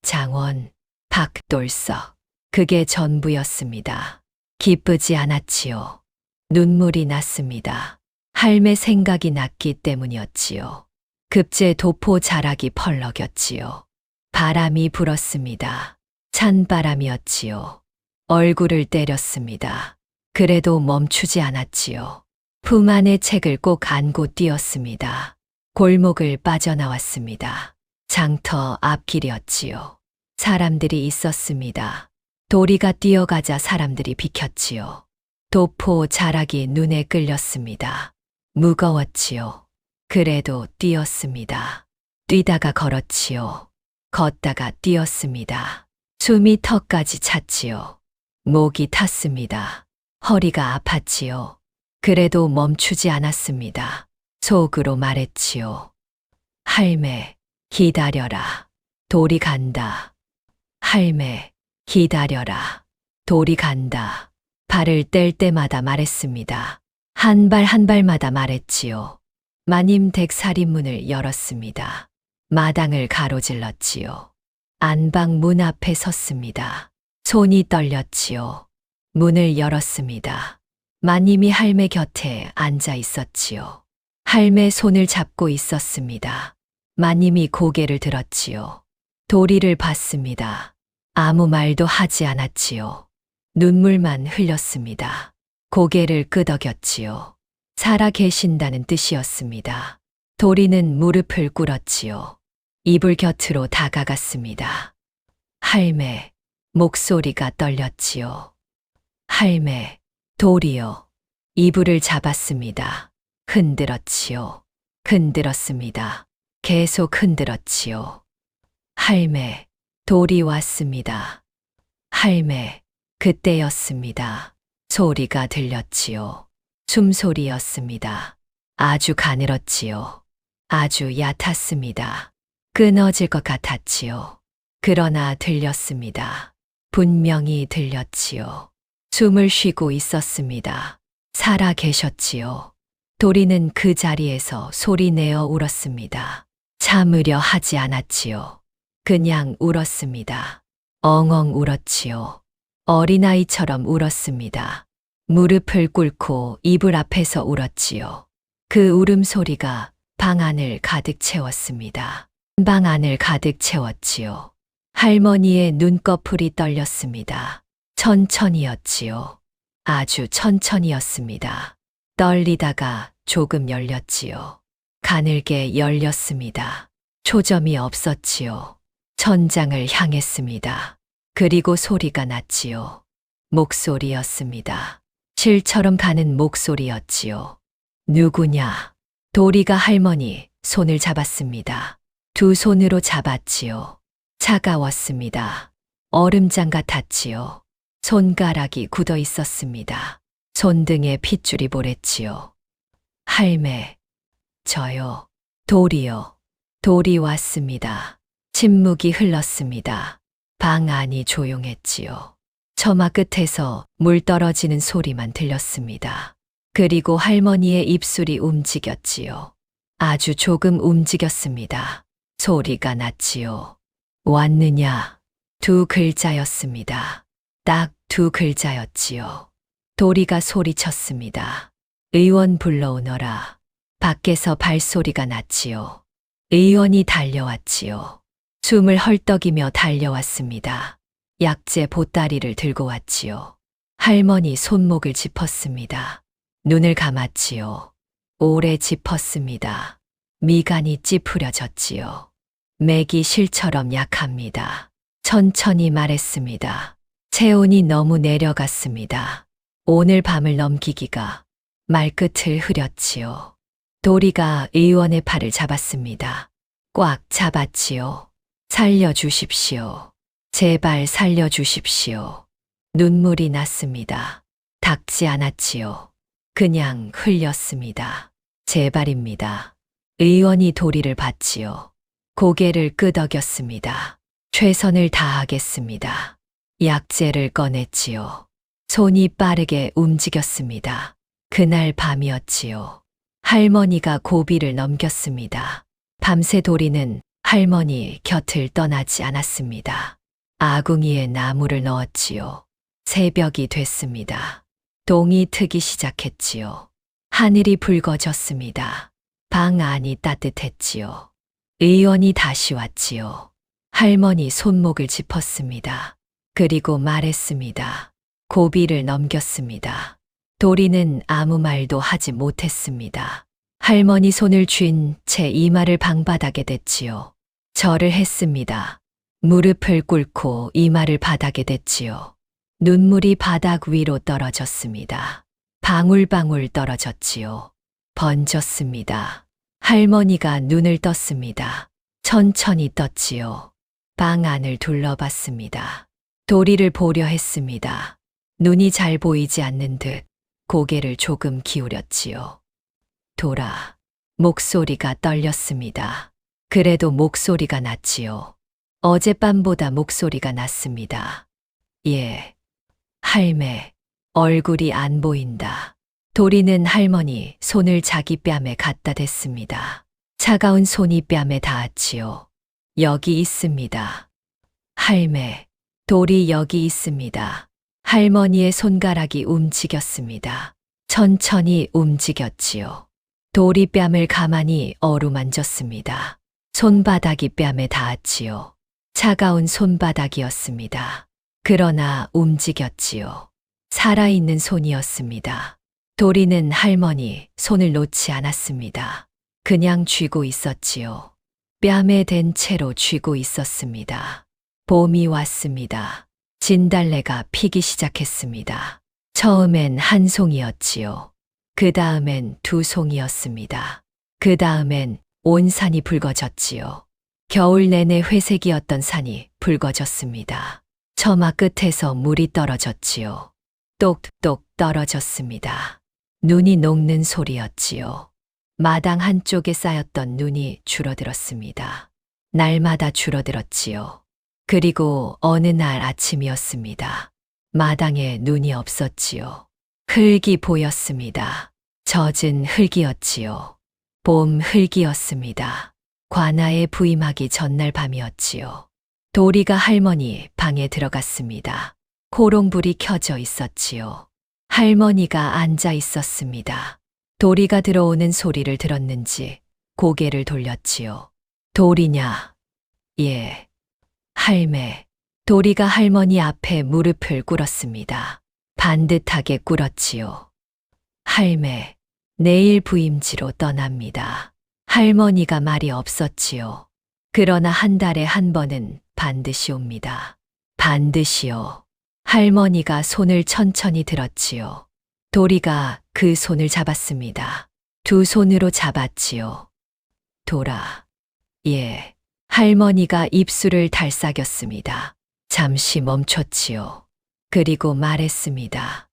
장원, 박돌석, 그게 전부였습니다. 기쁘지 않았지요. 눈물이 났습니다. 할매 생각이 났기 때문이었지요. 급제 도포 자락이 펄럭였지요. 바람이 불었습니다. 찬바람이었지요. 얼굴을 때렸습니다. 그래도 멈추지 않았지요. 품 안에 책을 꼭 안고 뛰었습니다. 골목을 빠져나왔습니다. 장터 앞길이었지요. 사람들이 있었습니다. 도리가 뛰어가자 사람들이 비켰지요. 도포 자락이 눈에 끌렸습니다. 무거웠지요. 그래도 뛰었습니다. 뛰다가 걸었지요. 걷다가 뛰었습니다. 숨이 턱까지 찼지요. 목이 탔습니다. 허리가 아팠지요. 그래도 멈추지 않았습니다. 속으로 말했지요. 할매, 기다려라. 돌이 간다. 할매, 기다려라. 돌이 간다. 발을 뗄 때마다 말했습니다. 한 발 한 발마다 말했지요. 마님 댁 살인문을 열었습니다. 마당을 가로질렀지요. 안방 문 앞에 섰습니다. 손이 떨렸지요. 문을 열었습니다. 마님이 할매 곁에 앉아 있었지요. 할매 손을 잡고 있었습니다. 마님이 고개를 들었지요. 도리를 봤습니다. 아무 말도 하지 않았지요. 눈물만 흘렸습니다. 고개를 끄덕였지요. 살아 계신다는 뜻이었습니다. 도리는 무릎을 꿇었지요. 이불 곁으로 다가갔습니다. 할매, 목소리가 떨렸지요. 할매, 도리요. 이불을 잡았습니다. 흔들었지요. 흔들었습니다. 계속 흔들었지요. 할매, 돌이 왔습니다. 할매, 그때였습니다. 소리가 들렸지요. 숨소리였습니다. 아주 가늘었지요. 아주 얕았습니다. 끊어질 것 같았지요. 그러나 들렸습니다. 분명히 들렸지요. 숨을 쉬고 있었습니다. 살아 계셨지요. 도리는 그 자리에서 소리내어 울었습니다. 참으려 하지 않았지요. 그냥 울었습니다. 엉엉 울었지요. 어린아이처럼 울었습니다. 무릎을 꿇고 이불 앞에서 울었지요. 그 울음소리가 방 안을 가득 채웠습니다. 방 안을 가득 채웠지요. 할머니의 눈꺼풀이 떨렸습니다. 천천히였지요. 아주 천천히였습니다. 떨리다가 조금 열렸지요. 가늘게 열렸습니다. 초점이 없었지요. 천장을 향했습니다. 그리고 소리가 났지요. 목소리였습니다. 실처럼 가는 목소리였지요. 누구냐? 도리가 할머니 손을 잡았습니다. 두 손으로 잡았지요. 차가웠습니다. 얼음장 같았지요. 손가락이 굳어 있었습니다. 손등에 핏줄이 보랬지요. 할매, 저요. 도리요. 도리 왔습니다. 침묵이 흘렀습니다. 방 안이 조용했지요. 처마 끝에서 물 떨어지는 소리만 들렸습니다. 그리고 할머니의 입술이 움직였지요. 아주 조금 움직였습니다. 소리가 났지요. 왔느냐? 두 글자였습니다. 딱 두 글자였지요. 도리가 소리쳤습니다. 의원 불러오너라. 밖에서 발소리가 났지요. 의원이 달려왔지요. 숨을 헐떡이며 달려왔습니다. 약재 보따리를 들고 왔지요. 할머니 손목을 짚었습니다. 눈을 감았지요. 오래 짚었습니다. 미간이 찌푸려졌지요. 맥이 실처럼 약합니다. 천천히 말했습니다. 체온이 너무 내려갔습니다. 오늘 밤을 넘기기가 말끝을 흐렸지요. 도리가 의원의 팔을 잡았습니다. 꽉 잡았지요. 살려주십시오. 제발 살려주십시오. 눈물이 났습니다. 닦지 않았지요. 그냥 흘렸습니다. 제발입니다. 의원이 도리를 봤지요. 고개를 끄덕였습니다. 최선을 다하겠습니다. 약재를 꺼냈지요. 손이 빠르게 움직였습니다. 그날 밤이었지요. 할머니가 고비를 넘겼습니다. 밤새 도리는 할머니 곁을 떠나지 않았습니다. 아궁이에 나무를 넣었지요. 새벽이 됐습니다. 동이 트기 시작했지요. 하늘이 붉어졌습니다. 방 안이 따뜻했지요. 의원이 다시 왔지요. 할머니 손목을 짚었습니다. 그리고 말했습니다. 고비를 넘겼습니다. 도리는 아무 말도 하지 못했습니다. 할머니 손을 쥔 채 이마를 방바닥에 댔지요. 절을 했습니다. 무릎을 꿇고 이마를 바닥에 댔지요. 눈물이 바닥 위로 떨어졌습니다. 방울방울 떨어졌지요. 번졌습니다. 할머니가 눈을 떴습니다. 천천히 떴지요. 방 안을 둘러봤습니다. 도리를 보려 했습니다. 눈이 잘 보이지 않는 듯 고개를 조금 기울였지요. 돌아. 목소리가 떨렸습니다. 그래도 목소리가 났지요. 어젯밤보다 목소리가 났습니다. 예. 할매. 얼굴이 안 보인다. 도리는 할머니 손을 자기 뺨에 갖다 댔습니다. 차가운 손이 뺨에 닿았지요. 여기 있습니다. 할매. 돌이 여기 있습니다. 할머니의 손가락이 움직였습니다. 천천히 움직였지요. 돌이 뺨을 가만히 어루만졌습니다. 손바닥이 뺨에 닿았지요. 차가운 손바닥이었습니다. 그러나 움직였지요. 살아있는 손이었습니다. 도리는 할머니 손을 놓지 않았습니다. 그냥 쥐고 있었지요. 뺨에 댄 채로 쥐고 있었습니다. 봄이 왔습니다. 진달래가 피기 시작했습니다. 처음엔 한 송이였지요. 그 다음엔 두 송이였습니다. 그 다음엔 온 산이 붉어졌지요. 겨울 내내 회색이었던 산이 붉어졌습니다. 처마 끝에서 물이 떨어졌지요. 똑똑 떨어졌습니다. 눈이 녹는 소리였지요. 마당 한쪽에 쌓였던 눈이 줄어들었습니다. 날마다 줄어들었지요. 그리고 어느 날 아침이었습니다. 마당에 눈이 없었지요. 흙이 보였습니다. 젖은 흙이었지요. 봄 흙이었습니다. 관아에 부임하기 전날 밤이었지요. 도리가 할머니 방에 들어갔습니다. 호롱불이 켜져 있었지요. 할머니가 앉아 있었습니다. 도리가 들어오는 소리를 들었는지 고개를 돌렸지요. 도리냐? 예. 할매. 도리가 할머니 앞에 무릎을 꿇었습니다. 반듯하게 꿇었지요. 할매, 내일 부임지로 떠납니다. 할머니가 말이 없었지요. 그러나 한 달에 한 번은 반드시 옵니다. 반드시요. 할머니가 손을 천천히 들었지요. 도리가 그 손을 잡았습니다. 두 손으로 잡았지요. 돌아. 예. 할머니가 입술을 달싹였습니다. 잠시 멈췄지요. 그리고 말했습니다.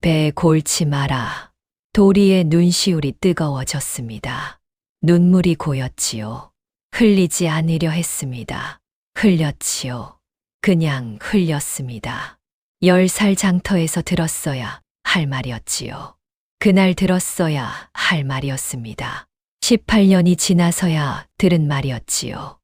배 골치 마라. 도리의 눈시울이 뜨거워졌습니다. 눈물이 고였지요. 흘리지 않으려 했습니다. 흘렸지요. 그냥 흘렸습니다. 10살 장터에서 들었어야 할 말이었지요. 그날 들었어야 할 말이었습니다. 18년이 지나서야 들은 말이었지요.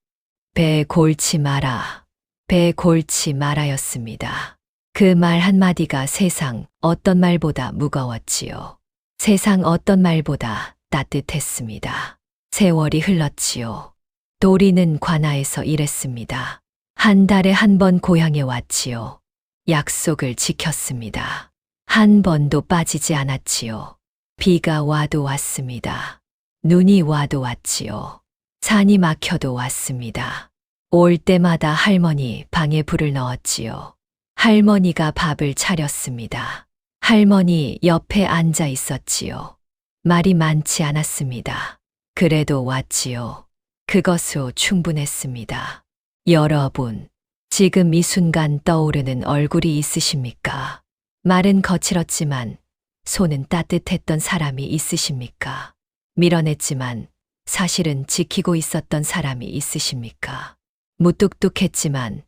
배 골치 마라. 배 골치 마라였습니다. 그 말 한마디가 세상 어떤 말보다 무거웠지요. 세상 어떤 말보다 따뜻했습니다. 세월이 흘렀지요. 도리는 관아에서 일했습니다. 한 달에 한 번 고향에 왔지요. 약속을 지켰습니다. 한 번도 빠지지 않았지요. 비가 와도 왔습니다. 눈이 와도 왔지요. 산이 막혀도 왔습니다. 올 때마다 할머니 방에 불을 넣었지요. 할머니가 밥을 차렸습니다. 할머니 옆에 앉아 있었지요. 말이 많지 않았습니다. 그래도 왔지요. 그것으로 충분했습니다. 여러분, 지금 이 순간 떠오르는 얼굴이 있으십니까? 말은 거칠었지만 손은 따뜻했던 사람이 있으십니까? 밀어냈지만 사실은 지키고 있었던 사람이 있으십니까? 무뚝뚝했지만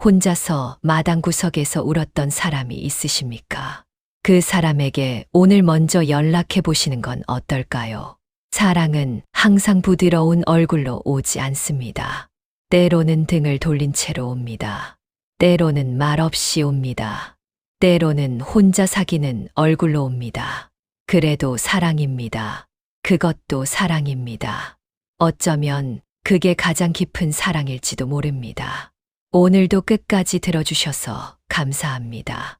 혼자서 마당 구석에서 울었던 사람이 있으십니까? 그 사람에게 오늘 먼저 연락해 보시는 건 어떨까요? 사랑은 항상 부드러운 얼굴로 오지 않습니다. 때로는 등을 돌린 채로 옵니다. 때로는 말없이 옵니다. 때로는 혼자 사귀는 얼굴로 옵니다. 그래도 사랑입니다. 그것도 사랑입니다. 어쩌면 그게 가장 깊은 사랑일지도 모릅니다. 오늘도 끝까지 들어주셔서 감사합니다.